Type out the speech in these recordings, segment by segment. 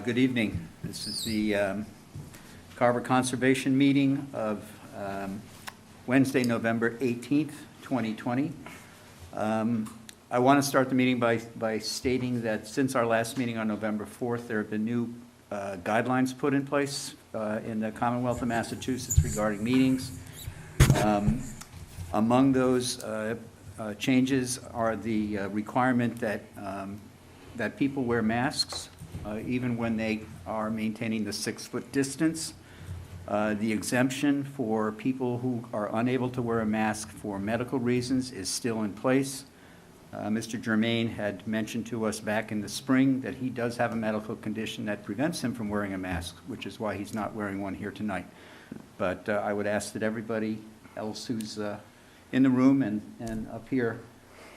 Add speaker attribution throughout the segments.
Speaker 1: Good evening. This is the Carver Conservation Meeting of Wednesday, November 18th, 2020. I want to start the meeting by stating that since our last meeting on November 4th, there have been new guidelines put in place in the Commonwealth of Massachusetts regarding meetings. Among those changes are the requirement that people wear masks even when they are maintaining the 6-foot distance. The exemption for people who are unable to wear a mask for medical reasons is still in place. Mr. Germain had mentioned to us back in the spring that he does have a medical condition that prevents him from wearing a mask, which is why he's not wearing one here tonight. But I would ask that everybody else who's in the room and up here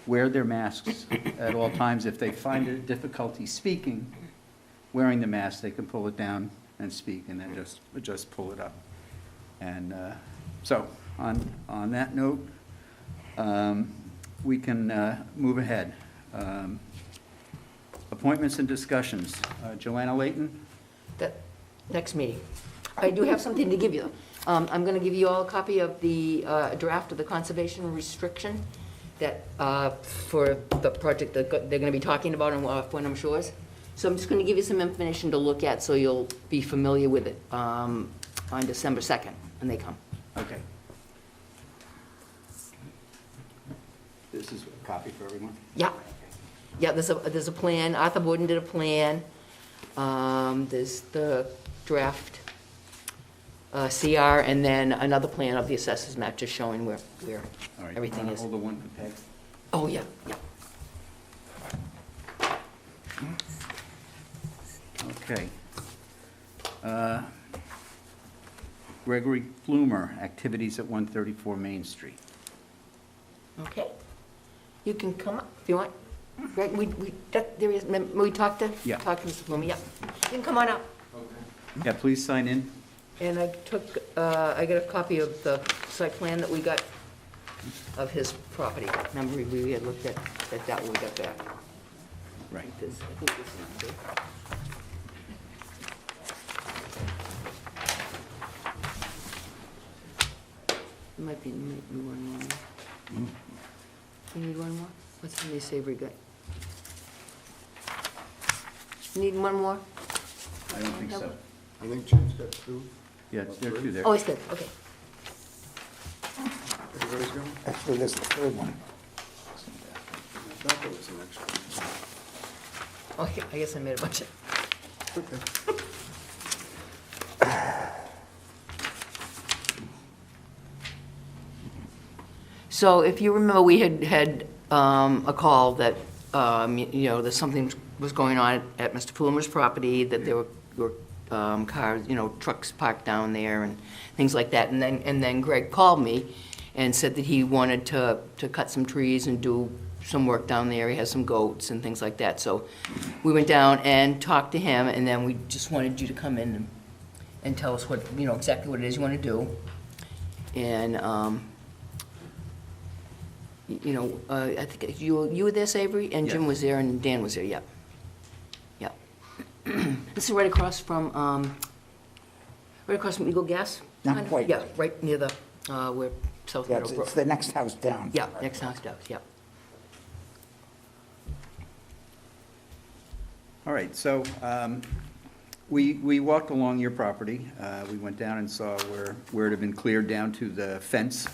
Speaker 1: wear their masks at all times. If they find a difficulty speaking, wearing the mask, they can pull it down and speak, and then just pull it up. And so on that note, we can move ahead. Appointments and discussions. Joanna Layton?
Speaker 2: That next meeting. I do have something to give you. I'm going to give you all a copy of the draft of the conservation restriction that for the project that they're going to be talking about on Wyndham Shores. So I'm just going to give you some information to look at so you'll be familiar with it on December 2nd when they come.
Speaker 1: Okay. This is a copy for everyone?
Speaker 2: Yeah. Yeah, there's a plan. Arthur Borden did a plan. There's the draft CR, and then another plan of the assessors map just showing where
Speaker 1: All right,
Speaker 2: everything is.
Speaker 1: Hold the one for Peg.
Speaker 2: Oh, yeah, yeah.
Speaker 1: Okay. Gregory Plumer, activities at 134 Main Street.
Speaker 2: Okay. You can come up if you want. Greg, we talked to?
Speaker 1: Yeah.
Speaker 2: Talked to Mr. Plumer, yeah. You can come on up.
Speaker 1: Okay. Yeah, please sign in.
Speaker 2: And I got a copy of the site plan that we got of his property. Remember, we had looked at that when we got back.
Speaker 1: Right.
Speaker 2: I think this is good. Might be one more. You need one more? What's in the Savory got? Need one more?
Speaker 1: I don't think so.
Speaker 3: I think Jim's got two.
Speaker 1: Yeah, there are two there.
Speaker 2: Oh, he's good, okay.
Speaker 3: Everybody's going?
Speaker 4: Actually, there's the third one.
Speaker 3: I thought there was an extra.
Speaker 2: Okay, I guess I made a bunch of.
Speaker 3: Okay.
Speaker 2: So if you remember, we had a call that, that something was going on at Mr. Plumer's property, that there were cars, trucks parked down there and things like that. And then Greg called me and said that he wanted to cut some trees and do some work down there. He has some goats and things like that. So we went down and talked to him, and then we just wanted you to come in and tell us what, exactly what it is you want to do. And, I think you were there, Savory, and Jim was there, and Dan was there, yep. Yep. This is right across from Eagle Gas?
Speaker 4: Not
Speaker 2: kind of?
Speaker 4: quite.
Speaker 2: Yeah, right near the, where South
Speaker 4: Yeah,
Speaker 2: Meadow Brook.
Speaker 4: it's the next house down.
Speaker 2: Yeah, next house does, yep.
Speaker 1: All right, so we walked along your property. We went down and saw where it had been cleared down to the fence.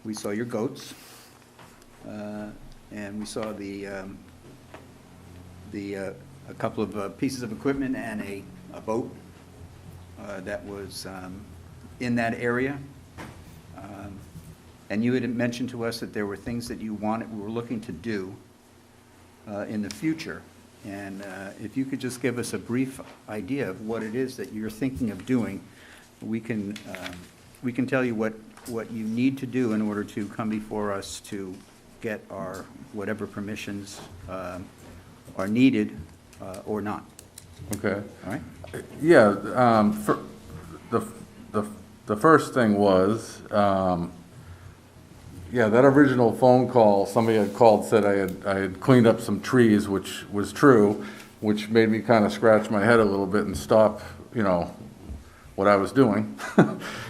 Speaker 1: We saw your goats, and we saw a couple of pieces of equipment and a boat that was in that area. And you had mentioned to us that there were things that you were looking to do in the future. And if you could just give us a brief idea of what it is that you're thinking of doing, we can tell you what you need to do in order to come before us to get our whatever permissions are needed or not.
Speaker 5: Okay.
Speaker 1: All right?
Speaker 5: Yeah, for the first thing was, yeah, that original phone call, somebody had called, said I had cleaned up some trees, which was true. which made me kind of scratch my head a little bit and stop, you know, what I was doing.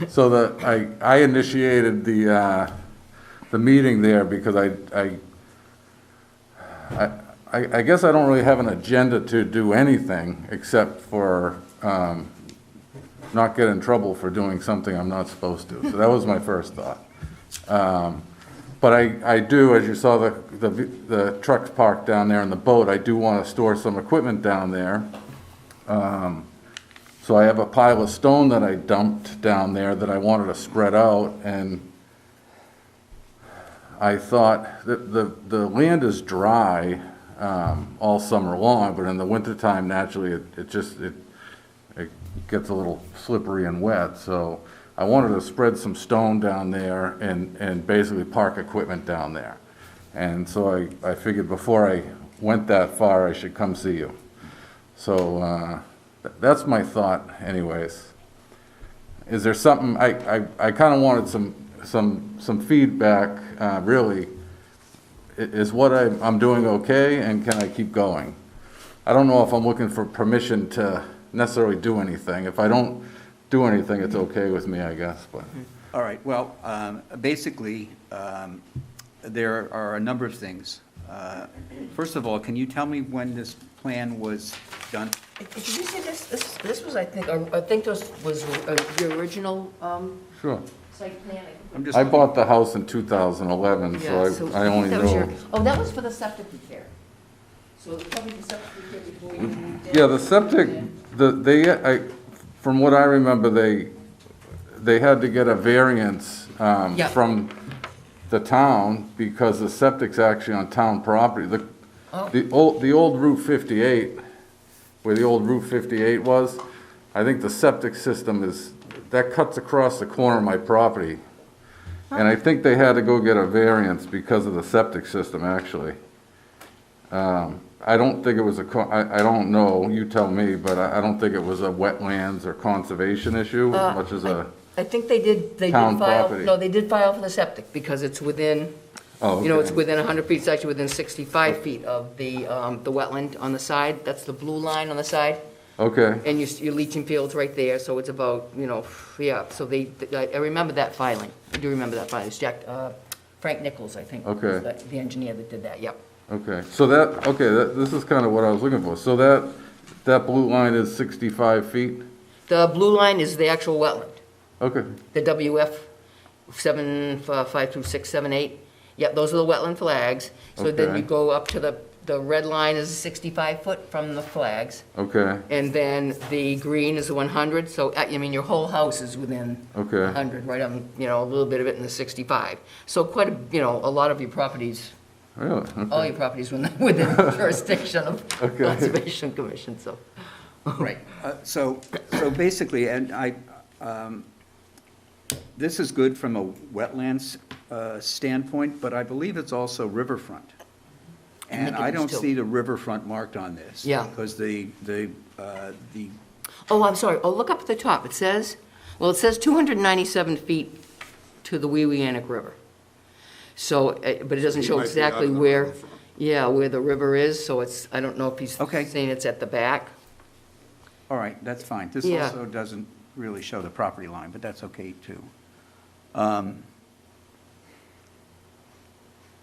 Speaker 5: So that I initiated the meeting there because I guess I don't really have an agenda to do anything except for not get in trouble for doing something I'm not supposed to. So that was my first thought. But I do, as you saw the trucks parked down there and the boat, I do want to store some equipment down there. So I have a pile of stone that I dumped down there that I wanted to spread out, and I thought that the land is dry all summer long, but in the wintertime, naturally, it gets a little slippery and wet. So I wanted to spread some stone down there and basically park equipment down there. And so I figured before I went that far, I should come see you. So that's my thought anyways. Is there something, I kind of wanted some feedback, really. Is what I'm doing okay, and can I keep going? I don't know if I'm looking for permission to necessarily do anything. If I don't do anything, it's okay with me, I guess, but.
Speaker 1: All right, well, basically, there are a number of things. First of all, can you tell me when this plan was done?
Speaker 2: Did you say this was, I think this was the original
Speaker 5: Sure.
Speaker 2: site plan?
Speaker 1: I'm just
Speaker 5: I bought the house in 2011,
Speaker 2: Yeah,
Speaker 5: so I only
Speaker 2: that was your-
Speaker 5: know.
Speaker 2: Oh, that was for the septic repair. So it was probably the septic repair before you moved in.
Speaker 5: Yeah, the septic, from what I remember, they had to get a variance
Speaker 2: Yeah.
Speaker 5: from the town because the septic's actually on town property.
Speaker 2: Oh.
Speaker 5: The old Route 58, where the old Route 58 was, I think the septic system that cuts across the corner of my property. And I think they had to go get a variance because of the septic system, actually. I don't think it was I don't know, you tell me, but I don't think it was a wetlands or conservation issue as much as a,
Speaker 2: I think they did
Speaker 5: Town
Speaker 2: file,
Speaker 5: property.
Speaker 2: no, they did file for the septic because it's within,
Speaker 5: oh,
Speaker 2: you know, it's
Speaker 5: okay.
Speaker 2: within 100 feet, it's actually within 65 feet of the wetland on the side. That's the blue line on the side.
Speaker 5: Okay,
Speaker 2: And your leaching field's right there, so it's about, you know, yeah, so I remember that filing. I do remember that filing. It's Jack, Frank Nichols, I think.
Speaker 5: Okay.
Speaker 2: was the engineer that did that, yep.
Speaker 5: okay. So this is kind of what I was looking for. So that blue line is 65 feet?
Speaker 2: The blue line is the actual wetland,
Speaker 5: Okay,
Speaker 2: the WF 75268. Yep, those are the wetland flags. So then
Speaker 5: Okay.
Speaker 2: you go up to the red line is 65 foot from the flags.
Speaker 5: okay,
Speaker 2: And then the green is 100, so, I mean, your whole house is within
Speaker 5: okay.
Speaker 2: 100, right on, you know, a little bit of it in the 65. So quite a, you know, a lot of your properties,
Speaker 5: Really?
Speaker 2: all
Speaker 5: Okay.
Speaker 2: your properties within jurisdiction of
Speaker 5: Okay.
Speaker 2: Conservation Commission, so.
Speaker 1: Right, so basically, and this is good from a wetlands standpoint, but I believe it's also riverfront. And
Speaker 2: think it
Speaker 1: I
Speaker 2: is
Speaker 1: don't
Speaker 2: too.
Speaker 1: see the riverfront marked on this.
Speaker 2: Yeah.
Speaker 1: Because the
Speaker 2: Oh, I'm sorry, oh, look up at the top, it says 297 feet to the Wewianick River. So, but it doesn't
Speaker 3: You
Speaker 2: show
Speaker 3: might be
Speaker 2: exactly
Speaker 3: out on the
Speaker 2: where,
Speaker 3: riverfront.
Speaker 2: yeah, where the river is, so it's, I don't know if he's
Speaker 1: Okay.
Speaker 2: saying it's at the back.
Speaker 1: all right, that's fine. This
Speaker 2: Yeah.
Speaker 1: also doesn't really show the property line, but that's okay, too.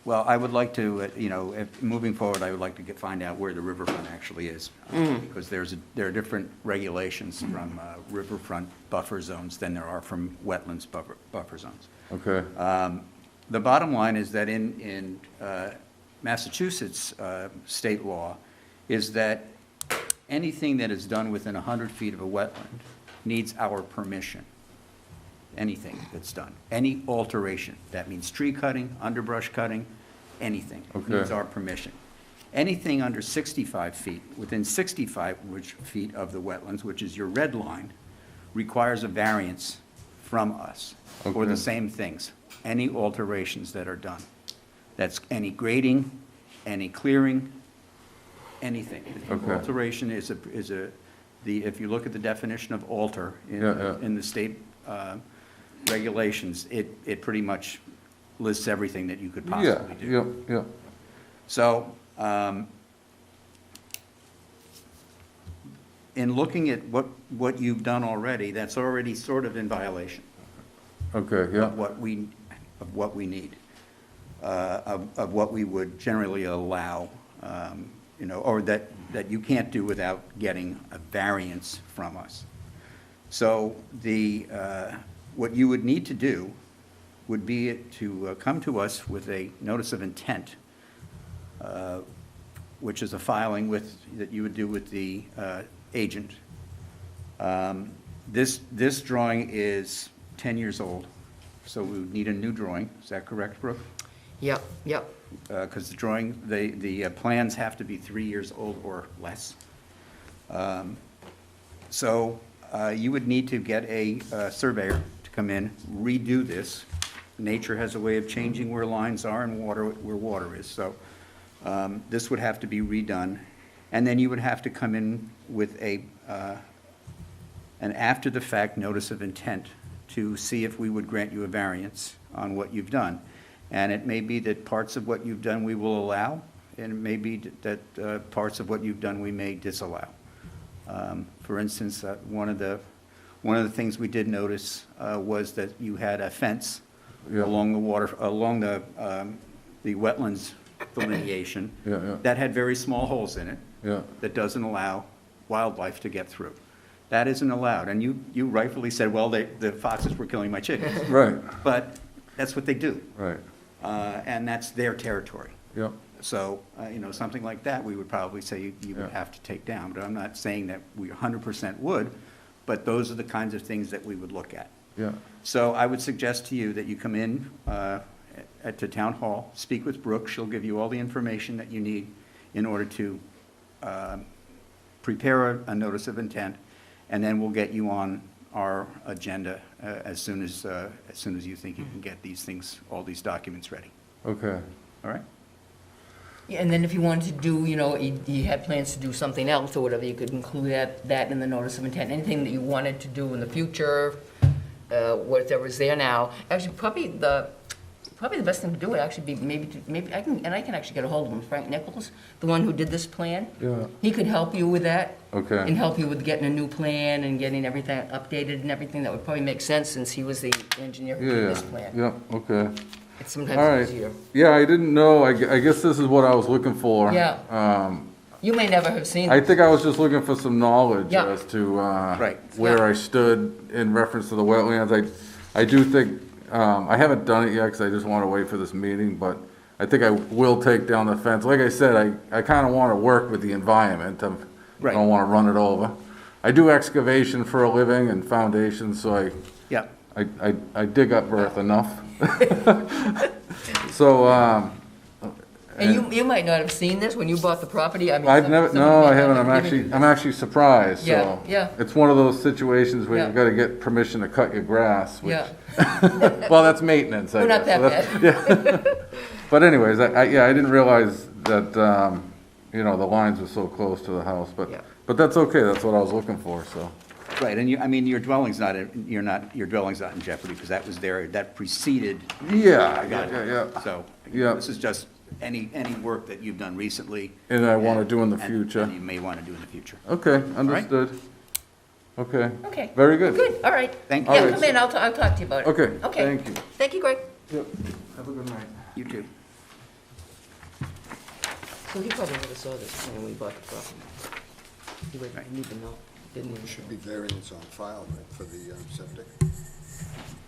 Speaker 1: Well, I would like to, you know, moving forward, I would like to find out where the riverfront actually is. Because there are different regulations from riverfront buffer zones than there are from wetlands buffer zones.
Speaker 5: Okay,
Speaker 1: The bottom line is that in Massachusetts state law is that anything that is done within 100 feet of a wetland needs our permission. Anything that's done, any alteration, that means tree cutting, underbrush cutting, anything, needs
Speaker 5: Okay.
Speaker 1: our permission. Anything under 65 feet, within 65 feet of the wetlands, which is your red line, requires a variance from us for
Speaker 5: Okay.
Speaker 1: the same things, any alterations that are done. That's any grading, any clearing, anything.
Speaker 5: Okay.
Speaker 1: Alteration is if you look at the definition of alter
Speaker 5: Yeah.
Speaker 1: in the state regulations, it pretty much lists everything that you could
Speaker 5: yeah,
Speaker 1: possibly do.
Speaker 5: yeah, yeah,
Speaker 1: So, in looking at what you've done already, that's already sort of in violation
Speaker 5: Okay, yeah,
Speaker 1: of what we need, of what we would generally allow, or that you can't do without getting a variance from us. So what you would need to do would be to come to us with a notice of intent, which is a filing that you would do with the agent. This drawing is 10 years old, so we would need a new drawing. Is that correct, Brooke?
Speaker 2: Yep, yep.
Speaker 1: Because the plans have to be 3 years old or less. So you would need to get a surveyor to come in, redo this. Nature has a way of changing where lines are and where water is. So this would have to be redone. And then you would have to come in with an after-the-fact notice of intent to see if we would grant you a variance on what you've done. And it may be that parts of what you've done we will allow, and it may be that parts of what you've done we may disallow. For instance, one of the things we did notice was that you had a fence
Speaker 5: Yeah.
Speaker 1: along the wetlands delineation
Speaker 5: Yeah.
Speaker 1: that had very small holes in it
Speaker 5: yeah,
Speaker 1: that doesn't allow wildlife to get through. That isn't allowed, and you rightfully said, well, the foxes were killing my chickens.
Speaker 5: right,
Speaker 1: But that's what they do,
Speaker 5: right,
Speaker 1: and that's their territory.
Speaker 5: yeah,
Speaker 1: So, something like that, we would probably say you would
Speaker 5: Yeah.
Speaker 1: have to take down. But I'm not saying that we 100% would, but those are the kinds of things that we would look at.
Speaker 5: yeah,
Speaker 1: So I would suggest to you that you come in to Town Hall, speak with Brooke. She'll give you all the information that you need in order to prepare a notice of intent, and then we'll get you on our agenda as soon as you think you can get all these documents ready.
Speaker 5: okay,
Speaker 1: All right?
Speaker 2: Yeah, and then if you wanted to do, you had plans to do something else or whatever, you could include that in the notice of intent. Anything that you wanted to do in the future, whatever's there now. Actually, probably the best thing to do would actually be maybe I can actually get a hold of him, Frank Nichols, the one who did this plan.
Speaker 5: yeah,
Speaker 2: He could help you with that.
Speaker 5: Okay.
Speaker 2: And help you with getting a new plan and getting everything updated and everything. That would probably make sense since he was the engineer who did
Speaker 5: yeah,
Speaker 2: this plan.
Speaker 5: yeah, okay.
Speaker 2: It's
Speaker 5: All
Speaker 2: sometimes
Speaker 5: right.
Speaker 2: easier.
Speaker 5: Yeah, I didn't know, I guess this is what I was looking for.
Speaker 2: Yeah. You may never have seen
Speaker 5: I
Speaker 2: it.
Speaker 5: think I was just looking for some knowledge
Speaker 2: Yeah.
Speaker 5: as to
Speaker 1: Right.
Speaker 5: where
Speaker 2: Yeah.
Speaker 5: I stood in reference to the wetlands. I do think, I haven't done it yet because I just want to wait for this meeting, but I think I will take down the fence. Like I said, I kind of want to work with the environment. I
Speaker 1: Right.
Speaker 5: don't want to run it over. I do excavation for a living and foundations, so
Speaker 1: Yeah.
Speaker 5: I dig up earth enough. So,
Speaker 2: And you might not have seen this when you bought the property. I mean,
Speaker 5: I've never,
Speaker 2: somebody
Speaker 5: no,
Speaker 2: may
Speaker 5: I
Speaker 2: not
Speaker 5: haven't,
Speaker 2: have given you
Speaker 5: I'm actually surprised,
Speaker 2: Yeah,
Speaker 5: so.
Speaker 2: yeah.
Speaker 5: It's one of those situations where
Speaker 2: Yeah.
Speaker 5: you gotta get permission to cut your grass, which,
Speaker 2: Yeah,
Speaker 5: well, that's maintenance, I
Speaker 2: we're not
Speaker 5: guess.
Speaker 2: that
Speaker 5: So
Speaker 2: bad.
Speaker 5: But anyways, I didn't realize that, the lines were so close to the house,
Speaker 2: Yeah.
Speaker 5: but that's okay, that's what I was looking for, so.
Speaker 1: Right, and your dwelling's not, your dwelling's not in jeopardy, because that was there, that preceded.
Speaker 5: Yeah.
Speaker 1: So,
Speaker 5: Yeah.
Speaker 1: this is just any work that you've done recently.
Speaker 5: And I wanna do in the
Speaker 1: and-
Speaker 5: future.
Speaker 1: And you may want to do in the future.
Speaker 5: Okay, understood. Okay.
Speaker 2: Okay.
Speaker 5: Very good.
Speaker 2: Good, all right.
Speaker 1: Thank you.
Speaker 2: Yeah,
Speaker 5: All right.
Speaker 2: come in, I'll talk to you about it.
Speaker 5: Okay,
Speaker 2: Okay.
Speaker 5: thank you.
Speaker 2: Thank you, Greg.
Speaker 5: Yep, have a good night.
Speaker 1: You too.
Speaker 2: So he probably never saw this when we bought the property. He would
Speaker 1: Right.
Speaker 2: need to know, didn't
Speaker 3: There
Speaker 2: he?
Speaker 3: should be variance on file, right, for the septic.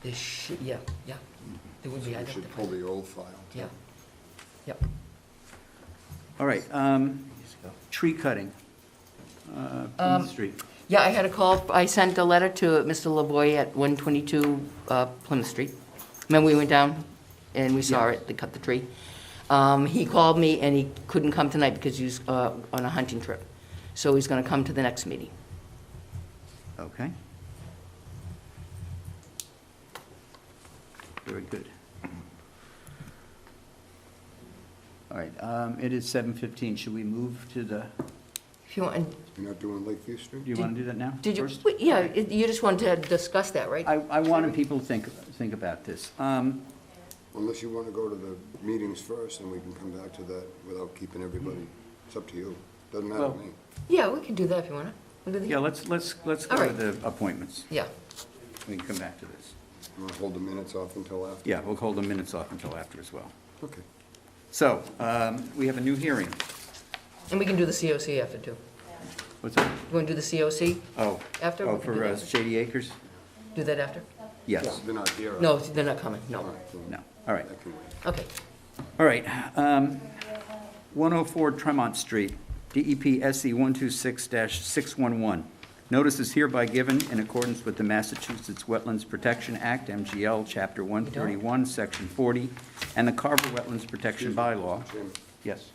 Speaker 2: There should, yeah. There would be, I'd
Speaker 3: You
Speaker 2: have
Speaker 3: should
Speaker 2: to
Speaker 3: pull
Speaker 2: find-
Speaker 3: the old file.
Speaker 2: Yeah. Yep.
Speaker 1: All right, tree cutting, Plymouth Street.
Speaker 2: Yeah, I had a call, I sent a letter to Mr. Lavoy at 122 Plymouth Street. Remember we went down and we saw
Speaker 1: Yes.
Speaker 2: it, they cut the tree? He called me and he couldn't come tonight because he was on a hunting trip. So he's gonna come to the next meeting.
Speaker 1: Okay. Very good. All right, it is 7:15. Should we move to the,
Speaker 2: If you want,
Speaker 3: You're not doing Lakeview Street?
Speaker 1: do you want to do that now?
Speaker 2: did you,
Speaker 1: first?
Speaker 2: yeah, you just wanted to discuss that, right?
Speaker 1: I wanted people to think about this.
Speaker 3: Unless you want to go to the meetings first, and we can come back to that without keeping everybody, it's up to you. Doesn't matter to
Speaker 1: Well-
Speaker 3: me.
Speaker 2: Yeah, we can do that if you wanna.
Speaker 1: Yeah, let's go
Speaker 2: All
Speaker 1: to
Speaker 2: right.
Speaker 1: the appointments.
Speaker 2: Yeah.
Speaker 1: We can come back to this.
Speaker 3: You want to hold the minutes off until after?
Speaker 1: Yeah, we'll hold the minutes off until after as well.
Speaker 3: Okay.
Speaker 1: So, we have a new hearing.
Speaker 2: And we can do the COC after, too.
Speaker 1: What's that?
Speaker 2: You want to do the COC
Speaker 1: Oh.
Speaker 2: after?
Speaker 1: Oh,
Speaker 2: We can do
Speaker 1: for
Speaker 2: that after.
Speaker 1: Shady Acres?
Speaker 2: Do that after?
Speaker 1: Yes.
Speaker 3: They're not here.
Speaker 2: No, they're not coming, no.
Speaker 3: All right,
Speaker 1: No, all right.
Speaker 3: that can wait.
Speaker 2: Okay.
Speaker 1: All right, 104 Tremont Street, DEP SE 126-611. Notice is hereby given in accordance with the Massachusetts Wetlands Protection Act, MGL, Chapter 131, Section 40, and the Carver Wetlands Protection Bylaw.
Speaker 3: Jim,
Speaker 1: Yes.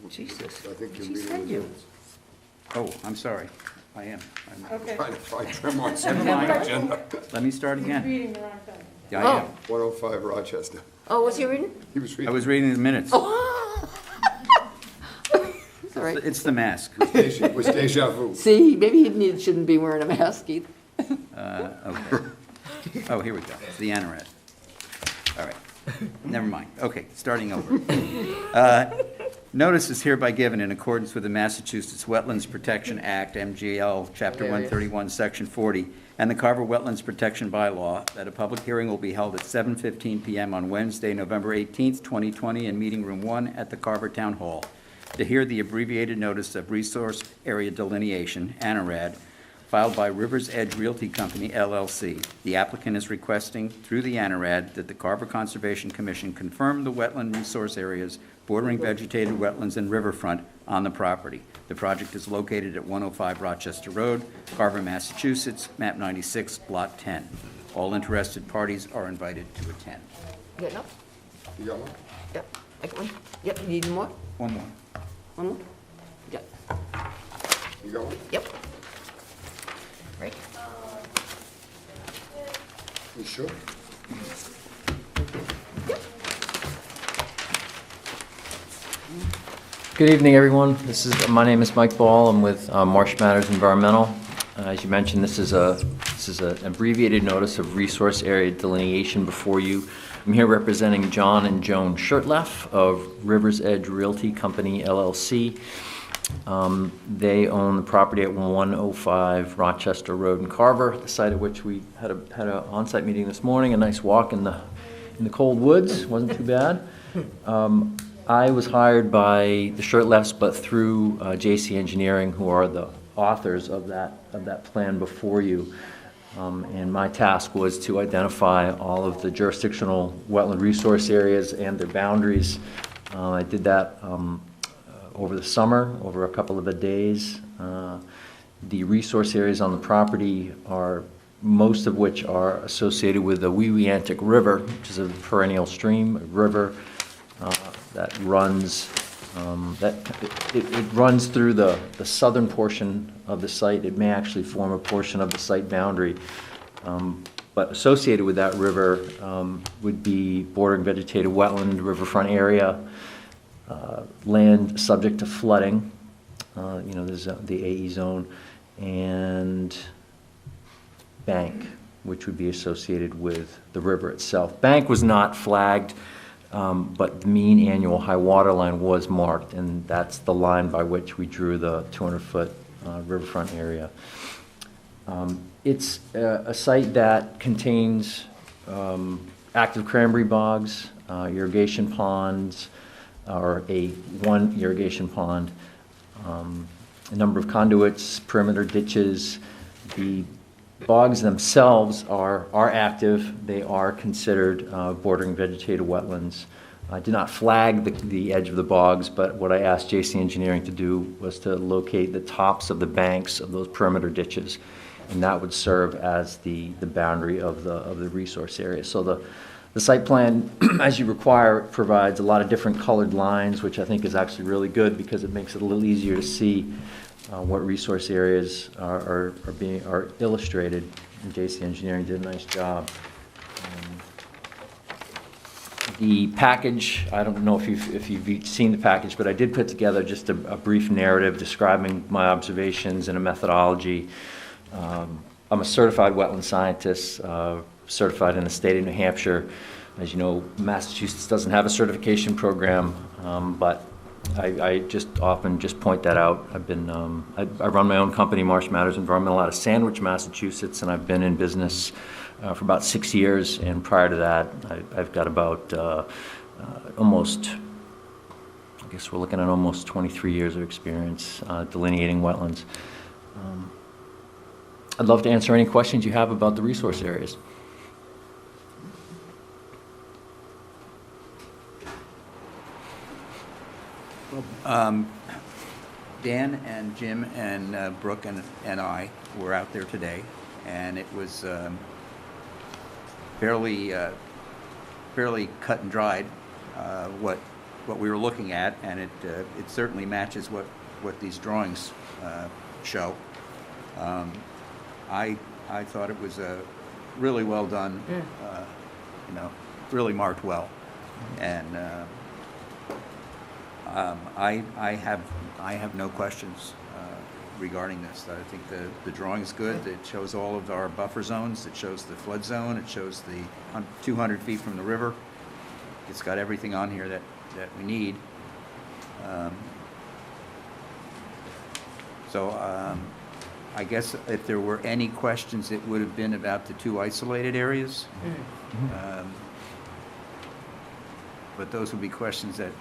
Speaker 2: Jesus.
Speaker 3: I think you're
Speaker 2: She
Speaker 3: reading
Speaker 2: said
Speaker 3: the
Speaker 2: you.
Speaker 3: minutes.
Speaker 1: Oh, I'm sorry. I am.
Speaker 6: Okay.
Speaker 3: Trying to find Tremont's
Speaker 1: Never mind.
Speaker 3: agenda.
Speaker 1: Let me start
Speaker 6: He's
Speaker 1: again.
Speaker 6: reading the wrong thing.
Speaker 1: Yeah, I am.
Speaker 3: 105 Rochester.
Speaker 2: Oh, what's he reading?
Speaker 3: He was
Speaker 1: I
Speaker 3: reading.
Speaker 1: was reading the minutes.
Speaker 2: Oh. It's all right.
Speaker 1: It's the mask.
Speaker 3: It was deja vu.
Speaker 2: See, maybe he shouldn't be wearing a mask either.
Speaker 1: Okay. Oh, here we go. It's the ANORAD. All right. Never mind. Okay, starting over. Notice is hereby given in accordance with the Massachusetts Wetlands Protection Act, MGL, Chapter
Speaker 2: There it is.
Speaker 1: 131, Section 40, and the Carver Wetlands Protection Bylaw, that a public hearing will be held at 7:15 PM on Wednesday, November 18th, 2020, in Meeting Room 1 at the Carver Town Hall, to hear the abbreviated notice of resource area delineation, ANORAD, filed by Rivers Edge Realty Company, LLC. The applicant is requesting, through the ANORAD, that the Carver Conservation Commission confirm the wetland resource areas bordering vegetated wetlands and riverfront on the property. The project is located at 105 Rochester Road, Carver, Massachusetts, map 96, lot 10. All interested parties are invited to attend.
Speaker 2: You got enough?
Speaker 3: You got one?
Speaker 2: Yep. I got one. Yep, you need more?
Speaker 1: One more.
Speaker 2: One more? Yep.
Speaker 3: You got one?
Speaker 2: Yep. Right.
Speaker 3: You sure?
Speaker 7: Good evening, everyone. My name is Mike Ball. I'm with Marsh Matters Environmental. As you mentioned, this is an abbreviated notice of resource area delineation before you. I'm here representing John and Joan Shirtleff of Rivers Edge Realty Company, LLC. They own the property at 105 Rochester Road in Carver, the site at which we had an on-site meeting this morning. A nice walk in the cold woods, wasn't too bad. I was hired by the Shirtleffs, but through JC Engineering, who are the authors of that plan before you. And my task was to identify all of the jurisdictional wetland resource areas and their boundaries. I did that over the summer, over a couple of the days. The resource areas on the property are, most of which are associated with the Weweantic River, which is a perennial stream, a river that runs, it runs through the southern portion of the site. It may actually form a portion of the site boundary. But associated with that river would be bordering vegetated wetland, riverfront area, land subject to flooding, there's the AE zone, and bank, which would be associated with the river itself. Bank was not flagged, but the mean annual high water line was marked, and that's the line by which we drew the 200-foot riverfront area. It's a site that contains active cranberry bogs, irrigation ponds, or one irrigation pond, a number of conduits, perimeter ditches. The bogs themselves are active. They are considered bordering vegetated wetlands. I did not flag the edge of the bogs, but what I asked JC Engineering to do was to locate the tops of the banks of those perimeter ditches, and that would serve as the boundary of the resource area. So the site plan, as you require, provides a lot of different colored lines, which I think is actually really good because it makes it a little easier to see what resource areas are illustrated. And JC Engineering did a nice job. The package, I don't know if you've seen the package, but I did put together just a brief narrative describing my observations and a methodology. I'm a certified wetland scientist, certified in the state of New Hampshire. As you know, Massachusetts doesn't have a certification program, but I just often just point that out. I've been, I run my own company, Marsh Matters Environmental, out of Sandwich, Massachusetts, and I've been in business for about 6 years. And prior to that, I've got about almost, I guess we're looking at almost 23 years of experience delineating wetlands. I'd love to answer any questions you have about the resource areas.
Speaker 1: Dan and Jim and Brooke and I were out there today, and it was fairly cut and dried, what we were looking at, and it certainly matches what these drawings show. I thought it was really well done, really marked well, and I have no questions regarding this. I think the drawing's good. It shows all of our buffer zones. It shows the flood zone. It shows the 200 feet from the river. It's got everything on here that we need. I guess if there were any questions, it would have been about the two isolated areas. But those would be questions that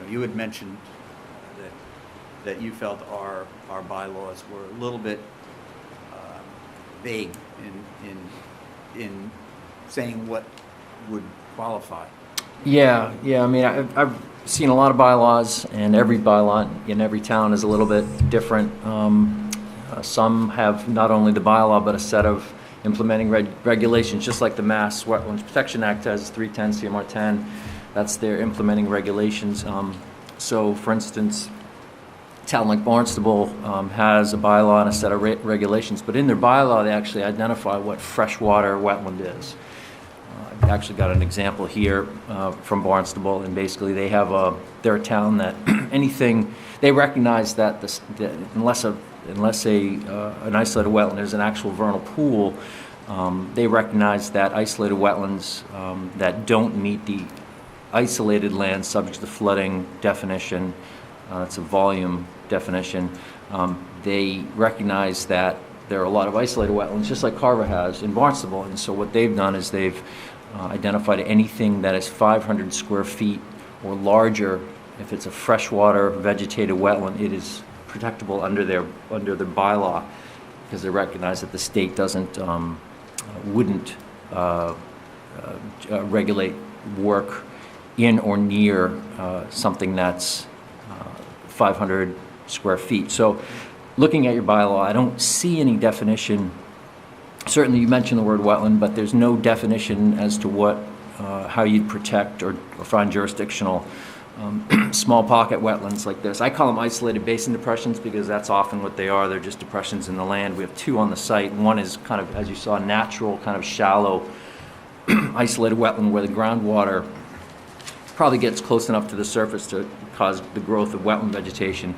Speaker 1: you had mentioned that you felt our bylaws were a little bit vague in saying what would qualify.
Speaker 7: Yeah. I mean, I've seen a lot of bylaws, and every bylaw in every town is a little bit different. Some have not only the bylaw, but a set of implementing regulations, just like the Mass Wetlands Protection Act has 310 CMR 10. That's their implementing regulations. So, for instance, a town like Barnstable has a bylaw and a set of regulations, but in their bylaw, they actually identify what freshwater wetland is. I've actually got an example here from Barnstable, and basically they're a town that anything, they recognize that unless an isolated wetland is an actual vernal pool, they recognize that isolated wetlands that don't meet the isolated land subject to flooding definition, it's a volume definition, they recognize that there are a lot of isolated wetlands, just like Carver has in Barnstable, and so what they've done is they've identified anything that is 500 square feet or larger. If it's a freshwater vegetated wetland, it is protectable under their bylaw, because they recognize that the state wouldn't regulate work in or near something that's 500 square feet. So looking at your bylaw, I don't see any definition. Certainly you mentioned the word wetland, but there's no definition as to how you'd protect or find jurisdictional small pocket wetlands like this. I call them isolated basin depressions because that's often what they are. They're just depressions in the land. We have two on the site. One is kind of, as you saw, natural, kind of shallow, isolated wetland where the groundwater probably gets close enough to the surface to cause the growth of wetland vegetation.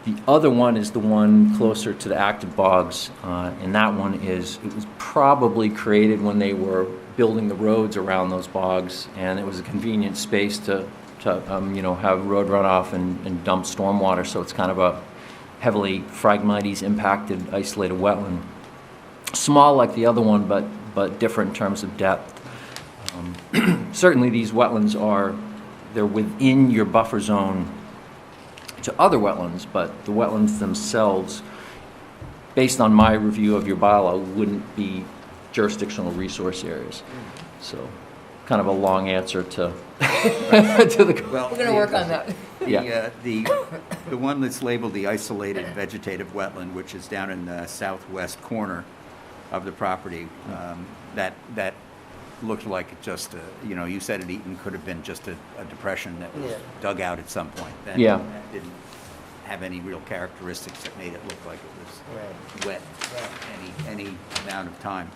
Speaker 7: The other one is the one closer to the active bogs, and that one it was probably created when they were building the roads around those bogs, and it was a convenient space to have road runoff and dump stormwater, so it's kind of a heavily Phragmites impacted isolated wetland. Small like the other one, but different in terms of depth. Certainly these wetlands they're within your buffer zone to other wetlands, but the wetlands themselves, based on my review of your bylaw, wouldn't be jurisdictional resource areas. So, kind of a long answer to the.
Speaker 1: Well,
Speaker 2: We're going to work on that.
Speaker 1: The one that's labeled the isolated vegetative wetland, which is down in the southwest corner of the property, that looked like it just, you said it could have been just a depression that was dug out at some point. That didn't have any real characteristics that made it look like it was wet any amount of time.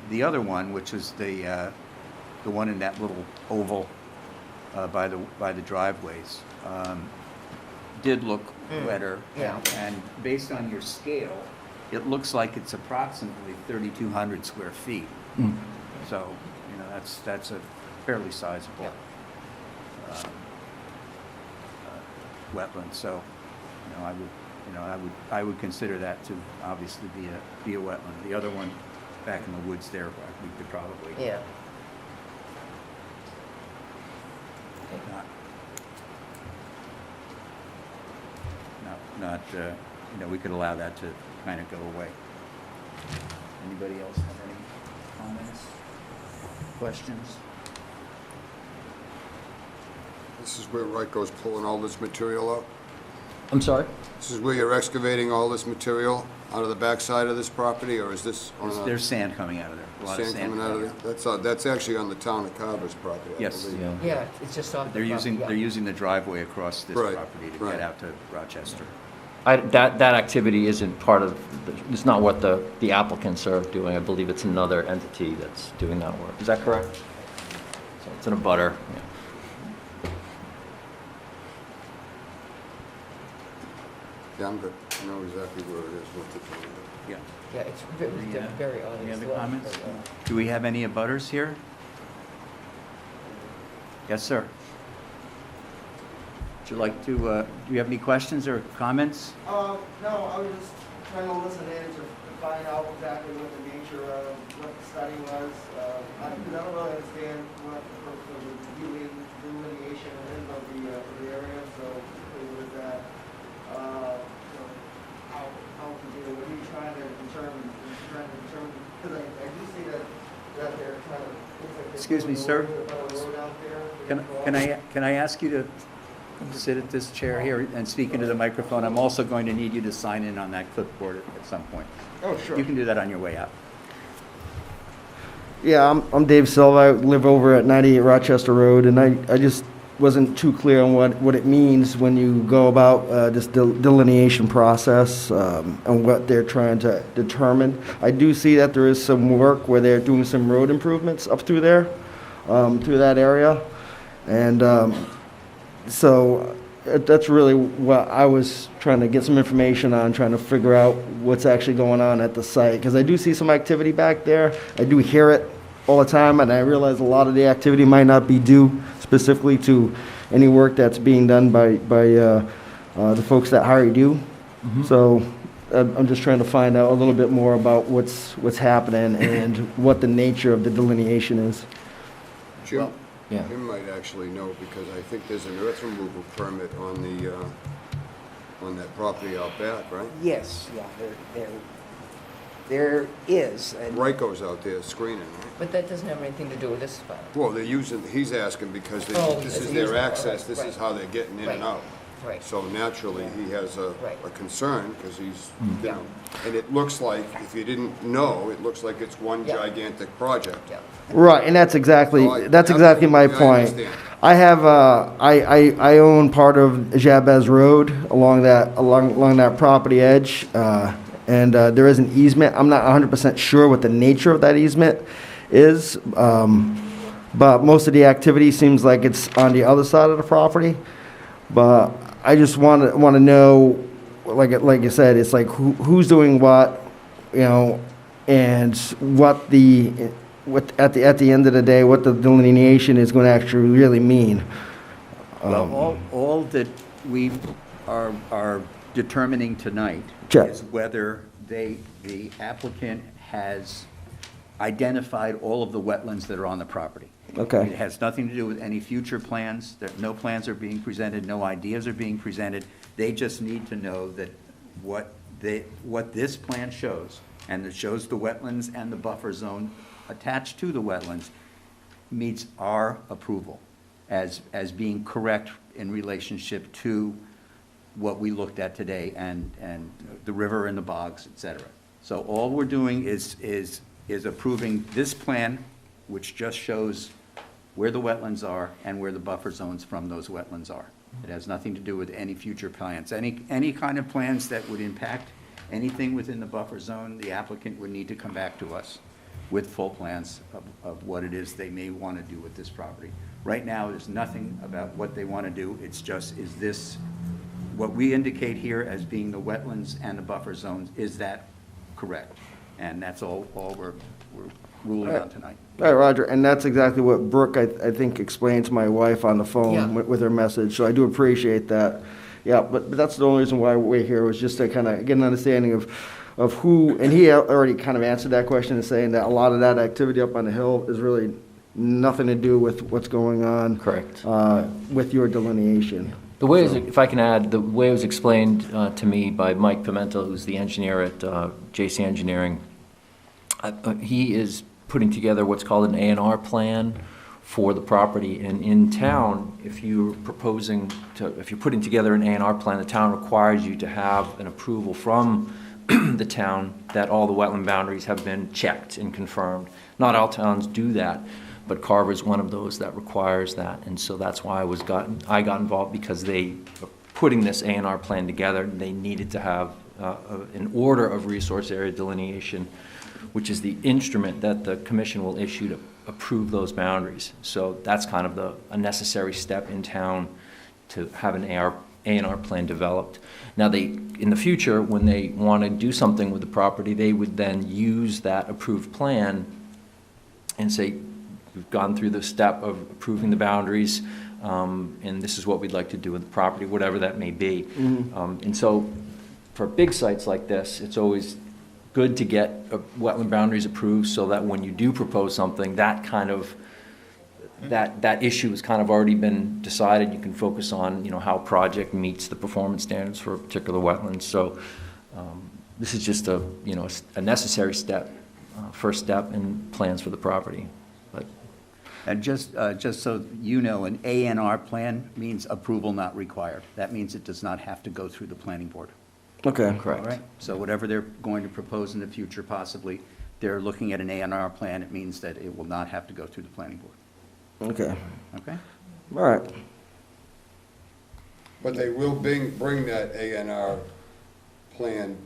Speaker 1: The other one, which is the one in that little oval by the driveways, did look wetter. And based on your scale, it looks like it's approximately 3,200 square feet. So, that's a fairly sizable wetland, so, I would consider that to obviously be a wetland. The other one, back in the woods there, we could probably.
Speaker 2: Yeah.
Speaker 1: We could allow that to kind of go away. Anybody else have any comments, questions?
Speaker 3: This is where Ryko's pulling all this material out?
Speaker 7: I'm sorry?
Speaker 3: This is where you're excavating all this material out of the backside of this property, or is this on
Speaker 1: There's sand coming out of there, a lot of
Speaker 3: sand
Speaker 1: sand.
Speaker 3: coming out of there? That's actually on the town of Carver's property, I
Speaker 1: Yes.
Speaker 3: believe.
Speaker 7: Yeah.
Speaker 2: Yeah, it's just off the
Speaker 1: They're using,
Speaker 2: property,
Speaker 1: they're using the driveway across this
Speaker 3: Right,
Speaker 1: property to
Speaker 3: right.
Speaker 1: get out to Rochester.
Speaker 7: That activity isn't part of, it's not what the applicants are doing. I believe it's another entity that's doing that work. Is that correct? So it's in a butter. Yeah.
Speaker 3: Yeah, I'm good. I know exactly where it is, what to do.
Speaker 1: Yeah.
Speaker 2: Yeah, it's very,
Speaker 1: Yeah.
Speaker 2: very odd.
Speaker 1: Any
Speaker 2: It's
Speaker 1: other
Speaker 2: very
Speaker 1: comments?
Speaker 2: odd.
Speaker 1: Do we have any abutters here? Yes, sir. Would you like to, do you have any questions or comments?
Speaker 6: No, I was just trying to listen in to find out exactly what the nature of what the study was. I don't really understand what the purpose of the delineation is of the area, so it was that, how to do, what are you trying to determine? Because I do see that they're kind of, looks like they're
Speaker 1: Excuse me,
Speaker 6: putting
Speaker 1: sir.
Speaker 6: a road out there.
Speaker 1: Can I ask you to sit at this chair here and speak into the microphone? I'm also going to need you to sign in on that clipboard at some point.
Speaker 6: Oh, sure.
Speaker 1: You can do that on your way out.
Speaker 6: Yeah, I'm Dave Silva. I live over at 98 Rochester Road, and I just wasn't too clear on what it means when you go about this delineation process and what they're trying to determine. I do see that there is some work where they're doing some road improvements up through there, through that area, and so that's really what I was trying to get some information on, trying to figure out what's actually going on at the site, because I do see some activity back there. I do hear it all the time, and I realize a lot of the activity might not be due specifically to any work that's being done by the folks that hired you. So I'm just trying to find out a little bit more about what's happening and what the nature of the delineation is.
Speaker 3: Jim?
Speaker 7: Yeah.
Speaker 3: Jim might actually know, because I think there's an earth removal permit on the, on that property out back, right?
Speaker 4: Yes, yeah, there is. And
Speaker 3: Ryko's out there screening, right?
Speaker 2: But that doesn't have anything to do with this file.
Speaker 3: Well, they're using, he's asking because
Speaker 2: Oh,
Speaker 3: this
Speaker 2: it's
Speaker 3: is their
Speaker 2: using-
Speaker 3: access,
Speaker 2: right,
Speaker 3: this is
Speaker 2: right.
Speaker 3: how they're getting in and
Speaker 2: Right.
Speaker 3: out.
Speaker 2: Right.
Speaker 3: So naturally, he has a
Speaker 2: Right.
Speaker 3: concern, because he's, you know, and it looks like, if you didn't know, it looks like it's one
Speaker 2: Yeah.
Speaker 3: gigantic project.
Speaker 2: Yeah.
Speaker 6: Right, and that's exactly
Speaker 3: So I-
Speaker 6: my
Speaker 3: I
Speaker 6: point.
Speaker 3: understand.
Speaker 6: I have I own part of Jabez Road along that property edge, and there is an easement. I'm not 100% sure what the nature of that easement is, but most of the activity seems like it's on the other side of the property. But I just want to know, like you said, it's like who's doing what, you know, and what at the end of the day, what the delineation is going to actually really mean.
Speaker 1: Well, all that we are determining tonight
Speaker 6: Check.
Speaker 1: is whether the applicant has identified all of the wetlands that are on the property.
Speaker 6: Okay.
Speaker 1: It has nothing to do with any future plans. No plans are being presented, no ideas are being presented. They just need to know that what this plan shows, and it shows the wetlands and the buffer zone attached to the wetlands, meets our approval as being correct in relationship to what we looked at today and the river and the bogs, et cetera. So all we're doing is approving this plan, which just shows where the wetlands are and where the buffer zones from those wetlands are. It has nothing to do with any future plans. Any kind of plans that would impact anything within the buffer zone, the applicant would need to come back to us with full plans of what it is they may want to do with this property. Right now, there's nothing about what they want to do. It's just, is this, what we indicate here as being the wetlands and the buffer zones, is that correct? And that's all we're ruling on tonight.
Speaker 6: All right, Roger, and that's exactly what Brooke, I think, explained to my wife on the phone
Speaker 2: Yeah.
Speaker 6: with her message, so I do appreciate that. Yeah, but that's the only reason why we're here, was just to kind of get an understanding of who, and he already kind of answered that question in saying that a lot of that activity up on the hill is really nothing to do with what's going on.
Speaker 7: Correct.
Speaker 6: With your delineation.
Speaker 7: The way, if I can add, the way it was explained to me by Mike Pimentel, who's the engineer at JC Engineering, he is putting together what's called an A&R plan for the property. And in town, if you're putting together an A&R plan, the town requires you to have an approval from the town that all the wetland boundaries have been checked and confirmed. Not all towns do that, but Carver is one of those that requires that. And so that's why I got involved, because they were putting this A&R plan together. They needed to have an order of resource area delineation, which is the instrument that the commission will issue to approve those boundaries. So that's kind of a necessary step in town to have an A&R plan developed. Now, in the future, when they want to do something with the property, they would then use that approved plan and say, we've gone through the step of approving the boundaries, and this is what we'd like to do with the property, whatever that may be. And so for big sites like this, it's always good to get wetland boundaries approved, so that when you do propose something, that issue has kind of already been decided. You can focus on, how a project meets the performance standards for a particular wetland. So this is just a necessary step, first step in plans for the property. But
Speaker 1: And just so you know, an A&R plan means approval not required. That means it does not have to go through the planning board.
Speaker 6: Okay.
Speaker 7: correct.
Speaker 1: All right? So whatever they're going to propose in the future, possibly, they're looking at an A&R plan, it means that it will not have to go through the planning board.
Speaker 6: Okay.
Speaker 1: Okay?
Speaker 6: All right.
Speaker 3: But they will bring that A&R plan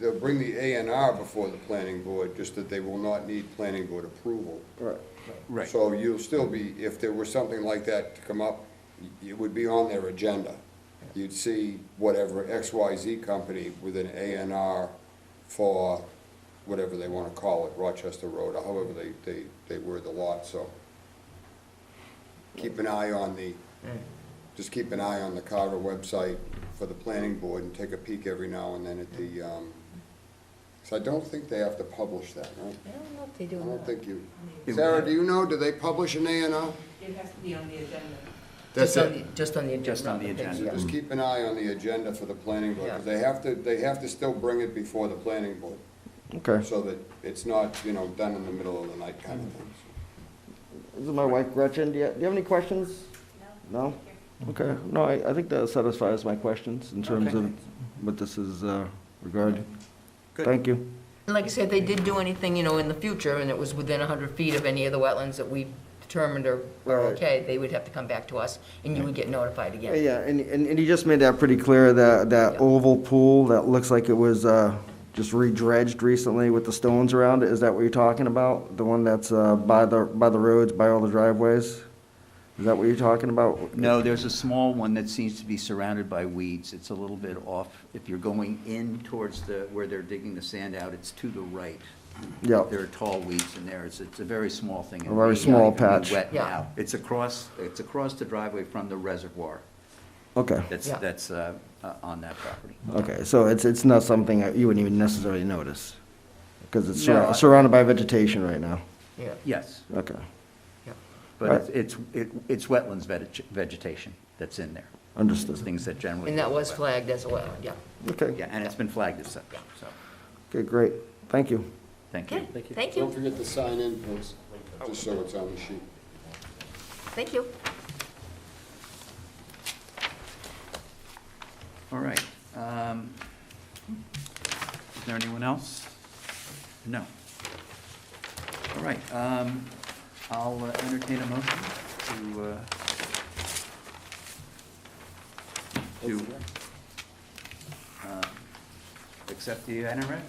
Speaker 3: they'll bring the A&R before the planning board, just that they will not need planning board approval.
Speaker 6: Right.
Speaker 1: Right.
Speaker 3: So you'll still be, if there were something like that to come up, it would be on their agenda. You'd see whatever XYZ company with an A&R for whatever they want to call it, Rochester Road, or however they word the lot, so. Keep an eye on just keep an eye on the Carver website for the planning board and take a peek every now and then at the, so I don't think they have to publish that, right?
Speaker 2: I don't know if they do
Speaker 3: I
Speaker 2: or
Speaker 3: don't
Speaker 2: not.
Speaker 3: think you, Sarah, do you know, do they publish an A&R?
Speaker 8: It has to be on the agenda.
Speaker 3: That's it.
Speaker 2: Just on the agenda.
Speaker 1: Just on the agenda.
Speaker 3: So just keep an eye on the agenda for the planning board, because they have to still bring it before the planning board,
Speaker 6: Okay.
Speaker 3: so that it's not, done in the middle of the night kind of thing.
Speaker 6: This is my wife Gretchen. Do you have any questions? No? Okay. No, I think that satisfies my questions in terms
Speaker 1: Okay.
Speaker 6: of what this is regarding.
Speaker 1: Good.
Speaker 6: Thank you.
Speaker 2: And like I said, they did do anything, in the future, and it was within 100 feet of any of the wetlands that we determined are
Speaker 6: Right.
Speaker 2: okay, they would have to come back to us, and you would get notified again.
Speaker 6: Yeah, and you just made that pretty clear, that
Speaker 2: Yeah.
Speaker 6: oval pool that looks like it was just re-dredged recently with the stones around it. Is that what you're talking about? The one that's by the roads, by all the driveways? Is that what you're talking about?
Speaker 1: No, there's a small one that seems to be surrounded by weeds. It's a little bit off. If you're going in towards where they're digging the sand out, it's to the right.
Speaker 6: Yeah.
Speaker 1: There are tall weeds in there. It's a very small thing.
Speaker 6: A very small patch.
Speaker 1: Wet
Speaker 2: Yeah.
Speaker 1: now. It's across the driveway from the reservoir
Speaker 6: Okay.
Speaker 2: Yeah.
Speaker 1: that's on that property.
Speaker 6: Okay, so it's not something that you wouldn't even necessarily notice, because it's
Speaker 1: No,
Speaker 6: surrounded by vegetation right now.
Speaker 2: Yeah.
Speaker 1: Yes,
Speaker 6: Okay,
Speaker 1: but
Speaker 6: Right.
Speaker 1: it's wetlands vegetation that's in there.
Speaker 6: understood.
Speaker 1: Those things that generally.
Speaker 2: And that
Speaker 1: go
Speaker 2: was
Speaker 1: wet.
Speaker 2: flagged as a wetland, yeah.
Speaker 6: Okay,
Speaker 1: Yeah, and it's been flagged as such, so,
Speaker 6: okay, great. Thank you.
Speaker 1: thank you.
Speaker 2: Okay, thank
Speaker 3: Don't
Speaker 2: you,
Speaker 3: forget to sign in, please, just so it's on the sheet.
Speaker 2: thank you.
Speaker 1: All right. Is there anyone else? No. All right, I'll entertain a motion to accept the NRED,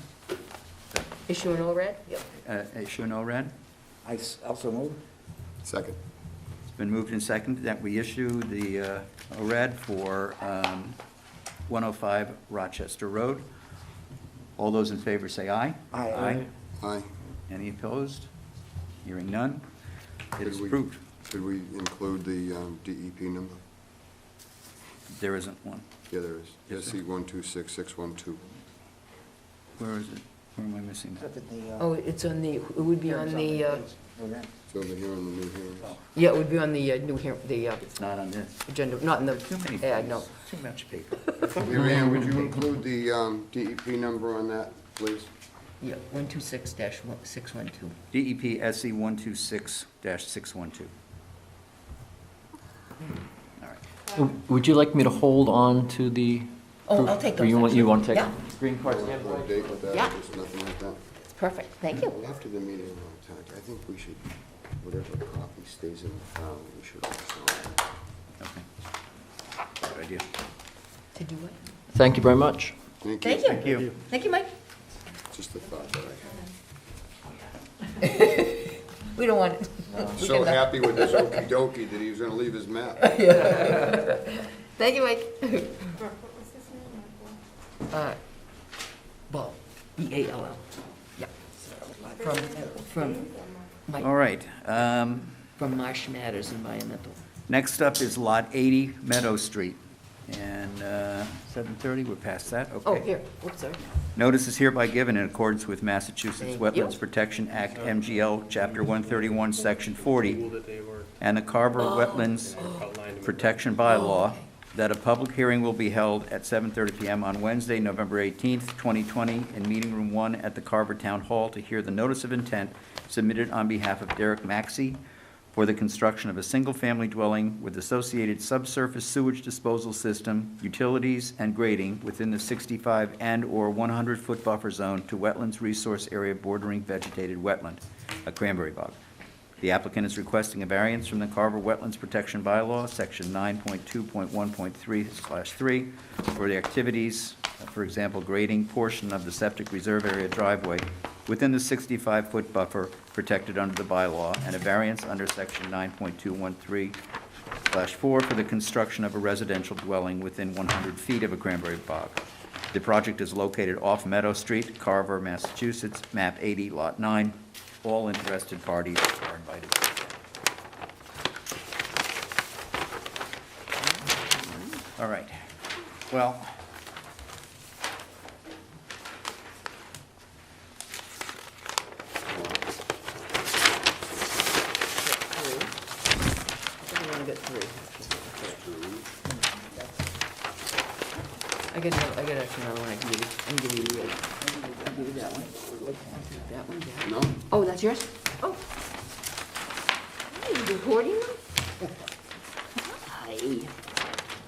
Speaker 2: Issue an ORAD? Yep.
Speaker 1: issue an ORAD.
Speaker 4: I also move.
Speaker 3: Second.
Speaker 1: It's been moved and seconded that we issue the ORAD for 105 Rochester Road. All those in favor say aye.
Speaker 4: Aye.
Speaker 3: Aye.
Speaker 1: Any opposed? Hearing none. It is
Speaker 3: Should we-
Speaker 1: approved.
Speaker 3: Should we include the DEP number?
Speaker 1: There isn't one.
Speaker 3: Yeah, there is.
Speaker 1: Yes, sir.
Speaker 3: SC 126612.
Speaker 1: Where is it? Where am I missing that?
Speaker 2: Oh, it's on the, it would be on the,
Speaker 3: It's over here on the new hearings.
Speaker 2: yeah, it would be on the new here, the
Speaker 1: It's not on this.
Speaker 2: agenda, not in
Speaker 1: Too many
Speaker 2: the,
Speaker 1: things.
Speaker 2: no.
Speaker 1: Too much paper.
Speaker 3: Mary Ann, would you include the DEP number on that, please?
Speaker 2: Yeah, 126-612.
Speaker 1: DEP SC 126-612. All right.
Speaker 7: Would you like me to hold on to the?
Speaker 2: Oh, I'll take
Speaker 7: Or
Speaker 2: those,
Speaker 7: you
Speaker 2: actually.
Speaker 7: want to take?
Speaker 2: Yeah.
Speaker 7: Green cards?
Speaker 3: What date with that,
Speaker 2: Yeah.
Speaker 3: just nothing like that?
Speaker 2: It's perfect, thank you.
Speaker 3: Well, after the meeting, I think we should, whatever copy stays in the file, we should sign.
Speaker 1: Okay. Good idea.
Speaker 2: To do what?
Speaker 7: Thank you very much.
Speaker 3: Thank you.
Speaker 2: Thank you.
Speaker 1: Thank you.
Speaker 2: Thank you, Mike.
Speaker 3: Just a thought that I
Speaker 2: We don't want it.
Speaker 3: had. So happy with this okey dokey that he was gonna leave his map.
Speaker 2: Thank you, Mike. Ball, B-A-L-L. Yeah. From Mike,
Speaker 1: All right.
Speaker 2: from Marsh Matters Environmental.
Speaker 1: Next up is Lot 80 Meadow Street. And 7:30, we're past that?
Speaker 2: Oh,
Speaker 1: Okay.
Speaker 2: here, whoops, sorry.
Speaker 1: Notice is hereby given in accordance with Massachusetts
Speaker 2: Thank
Speaker 1: Wetlands
Speaker 2: you.
Speaker 1: Protection Act, MGL, Chapter 131, Section 40, and the Carver Wetlands Protection Bylaw, that a public hearing will be held at 7:30 PM on Wednesday, November 18th, 2020, in Meeting Room 1 at the Carver Town Hall to hear the notice of intent submitted on behalf of Derek Maxey for the construction of a single-family dwelling with associated subsurface sewage disposal system, utilities, and grading within the 65 and/or 100-foot buffer zone to wetlands resource area bordering vegetated wetland, a cranberry bog. The applicant is requesting a variance from the Carver Wetlands Protection Bylaw, Section 9.2.1.3/3, for the activities, for example, grading portion of the septic reserve area driveway within the 65-foot buffer protected under the bylaw, and a variance under Section 9.213/4 for the construction of a residential dwelling within 100 feet of a cranberry bog. The project is located off Meadow Street, Carver, Massachusetts, map 80, lot 9. All interested parties are invited. All right, well,
Speaker 2: I think we only got three. I got actually another one I can give you. I can give you that one. That one, that.
Speaker 3: No?
Speaker 2: Oh, that's yours? Oh. Hey, you recording them? Hi.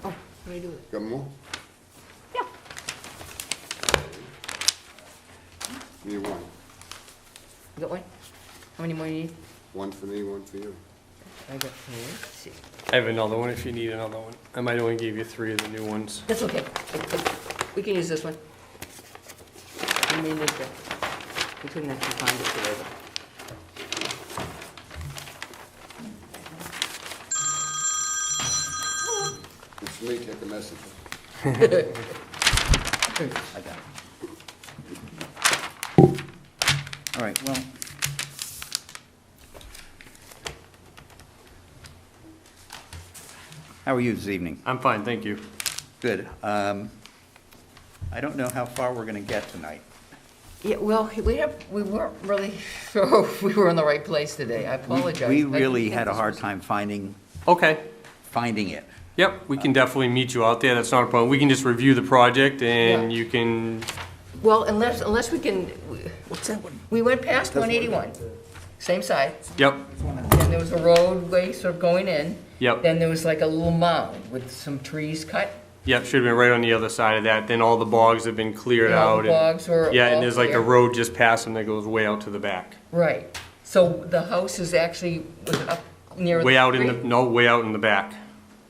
Speaker 2: Oh, what do I do with it?
Speaker 3: Got more?
Speaker 2: Yeah.
Speaker 3: Need one.
Speaker 2: You got one? How many more you need?
Speaker 3: One for me, one for you.
Speaker 2: I got three. Let's see.
Speaker 8: I have another one if you need another one. I might only give you 3 of the new ones.
Speaker 2: That's okay. We can use this one. We may need to, we couldn't actually find it today, but.
Speaker 3: It's me, take a message.
Speaker 1: I got it. All right, well. How are you this evening?
Speaker 8: I'm fine, thank you.
Speaker 1: Good. I don't know how far we're going to get tonight.
Speaker 2: Yeah, well, we weren't really sure if we were in the right place today. I apologize.
Speaker 1: We
Speaker 2: I
Speaker 1: really
Speaker 2: didn't
Speaker 1: had a
Speaker 2: think
Speaker 1: hard
Speaker 2: this
Speaker 1: time finding
Speaker 8: Okay.
Speaker 1: it.
Speaker 8: Yep, we can definitely meet you out there. That's not a problem. We can just review the project and
Speaker 2: Yeah.
Speaker 8: you can,
Speaker 2: was- Well, unless we can,
Speaker 4: What's that one?
Speaker 2: we went past 181, same side.
Speaker 8: yep,
Speaker 2: Then there was a roadway sort of going in.
Speaker 8: Yep.
Speaker 2: Then there was like a little mound with some trees cut.
Speaker 8: yep, should have been right on the other side of that. Then all the bogs have been cleared
Speaker 2: And all
Speaker 8: out.
Speaker 2: the bogs were
Speaker 8: Yeah,
Speaker 2: all
Speaker 8: and there's like a
Speaker 2: clear.
Speaker 8: road just past them that goes way out to the back.
Speaker 2: Right. So the house is actually, was it up near the
Speaker 8: Way out in the,
Speaker 2: street?
Speaker 8: no, way out in the back.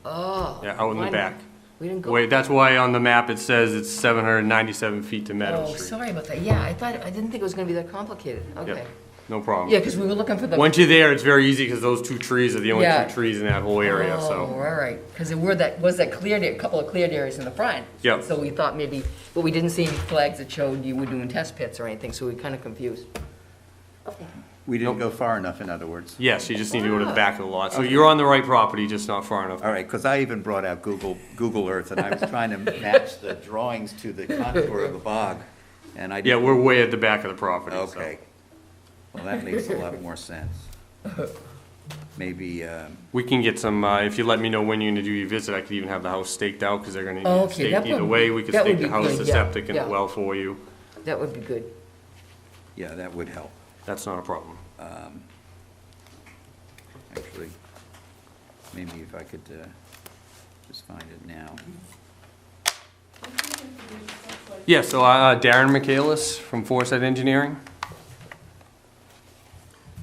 Speaker 2: Oh.
Speaker 8: Yeah, out in the
Speaker 2: mine-
Speaker 8: back.
Speaker 2: We didn't go.
Speaker 8: Wait, that's why on the map it says it's 797 feet to Meadow
Speaker 2: Oh,
Speaker 8: Street.
Speaker 2: sorry about that. Yeah, I didn't think it was gonna be that complicated. Okay.
Speaker 8: Yep, no problem.
Speaker 2: Yeah, because we were looking for the.
Speaker 8: Once you're there, it's very easy because those 2 trees are the only
Speaker 2: Yeah.
Speaker 8: 2 trees in that whole area,
Speaker 2: Oh,
Speaker 8: so.
Speaker 2: all right. Because there was that cleared, a couple of cleared areas in the front.
Speaker 8: Yep.
Speaker 2: So we thought maybe, but we didn't see any flags that showed you were doing test pits or anything, so we were kind of confused. Okay.
Speaker 1: We didn't go far enough, in other words.
Speaker 8: Yes, you just need to go to the back of the lot. So you're on the right property, just not far enough.
Speaker 1: All right, because I even brought out Google Earth, and I was trying to match the drawings to the contour of the bog, and I
Speaker 8: Yeah,
Speaker 1: didn't.
Speaker 8: we're way at the back of the property, so.
Speaker 1: Okay. Well, that makes a lot more sense. Maybe,
Speaker 8: We can get some, if you let me know when you're gonna do your visit, I could even have the house staked out, because they're gonna
Speaker 2: Oh,
Speaker 8: need it
Speaker 2: okay,
Speaker 8: staked
Speaker 2: that
Speaker 8: either
Speaker 2: would-
Speaker 8: way. We could
Speaker 2: that would
Speaker 8: stake the
Speaker 2: be
Speaker 8: house,
Speaker 2: good,
Speaker 8: the
Speaker 2: yeah,
Speaker 8: septic, and the
Speaker 2: yeah.
Speaker 8: well for you.
Speaker 2: That would be good.
Speaker 1: yeah, that would help.
Speaker 8: That's not a problem.
Speaker 1: Actually, maybe if I could just find it now.
Speaker 8: Yeah, so Darren Michaelis from Foresight Engineering.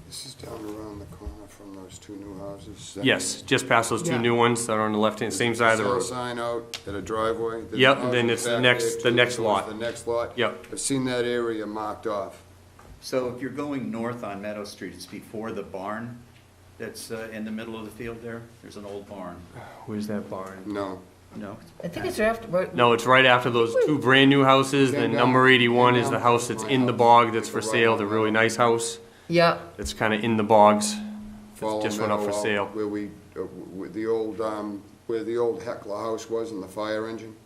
Speaker 3: This is down around the corner from those two new houses. Is that-
Speaker 8: Yes, just past those two
Speaker 2: Yeah.
Speaker 8: new ones that are on the left-hand, same side of the
Speaker 3: Sale
Speaker 8: road.
Speaker 3: sign out at a driveway. There's
Speaker 8: Yep,
Speaker 3: a house
Speaker 8: then
Speaker 3: in
Speaker 8: it's the
Speaker 3: back
Speaker 8: next-
Speaker 3: there,
Speaker 8: the
Speaker 3: too,
Speaker 8: next
Speaker 3: so it's
Speaker 8: lot.
Speaker 3: The next lot.
Speaker 8: Yep.
Speaker 3: I've seen that area marked off.
Speaker 1: So if you're going north on Meadow Street, it's before the barn that's in the middle of the field there? There's an old barn.
Speaker 8: Where's that barn?
Speaker 3: No.
Speaker 1: No?
Speaker 2: I think it's after, right?
Speaker 8: No, it's right after those two brand-new houses, then
Speaker 3: Came
Speaker 8: number
Speaker 3: down,
Speaker 8: 81
Speaker 3: came
Speaker 8: is the
Speaker 3: down
Speaker 8: house
Speaker 3: to
Speaker 8: that's
Speaker 3: my
Speaker 8: in the
Speaker 3: house.
Speaker 8: bog that's for
Speaker 3: Take a
Speaker 8: sale,
Speaker 3: right
Speaker 8: the
Speaker 3: on
Speaker 8: really
Speaker 3: that.
Speaker 8: nice house.
Speaker 2: Yeah,
Speaker 8: It's kinda in the bogs.
Speaker 3: Follow
Speaker 8: Just went up for
Speaker 3: Meadow out
Speaker 8: sale.
Speaker 3: Where the old Heckler house was and the fire engine.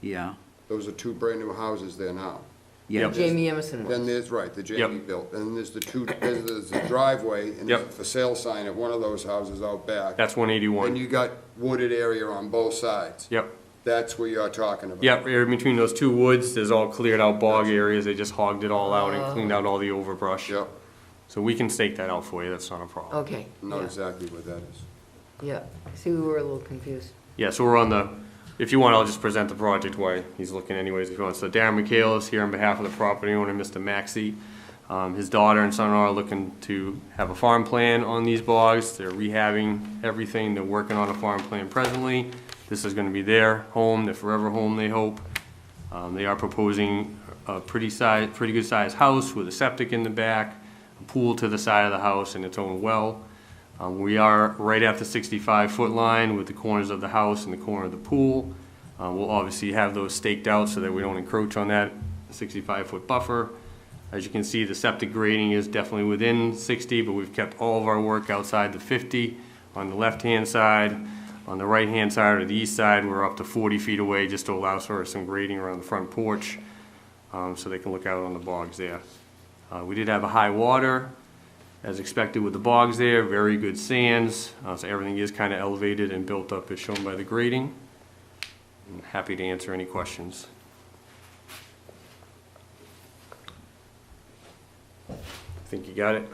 Speaker 1: Yeah,
Speaker 3: Those are two brand-new houses there now.
Speaker 1: yeah.
Speaker 8: Yep.
Speaker 2: Jamie Emerson
Speaker 3: Then
Speaker 2: was.
Speaker 3: there's, right, the Jamie
Speaker 8: Yep.
Speaker 3: built. And then there's there's the driveway and there's
Speaker 8: Yep.
Speaker 3: a for sale sign at one of those houses out back.
Speaker 8: That's
Speaker 3: And
Speaker 8: 181.
Speaker 3: you got wooded area on both sides.
Speaker 8: Yep,
Speaker 3: That's where you're talking about.
Speaker 8: yep, in between those two woods, there's all cleared out bog areas, they just hogged it all out and cleaned out all the overbrush.
Speaker 3: Yep,
Speaker 8: So we can stake that out for you, that's not a problem.
Speaker 2: Okay,
Speaker 3: know
Speaker 2: yeah,
Speaker 3: exactly what that is.
Speaker 2: yeah. See, we were a little confused.
Speaker 8: Yeah, so we're on the, if you want, I'll just present the project while he's looking anyways, if you want. So Darren Michaelis here on behalf of the property owner, Mr. Maxey. His daughter and son-in-law are looking to have a farm plan on these bogs. They're rehabbing everything. They're working on a farm plan presently. This is gonna be their home, their forever home, they hope. They are proposing a pretty good sized house with a septic in the back, a pool to the side of the house and its own well. We are right at the 65-foot line with the corners of the house and the corner of the pool. We'll obviously have those staked out so that we don't encroach on that 65-foot buffer. As you can see, the septic grading is definitely within 60, but we've kept all of our work outside the 50 on the left-hand side. On the right-hand side or the east side, we're up to 40 feet away just to allow for some grading around the front porch, so they can look out on the bogs there. We did have a high water, as expected with the bogs there, very good sands, so everything is kind of elevated and built up as shown by the grading. I'm happy to answer any questions. Think you got it?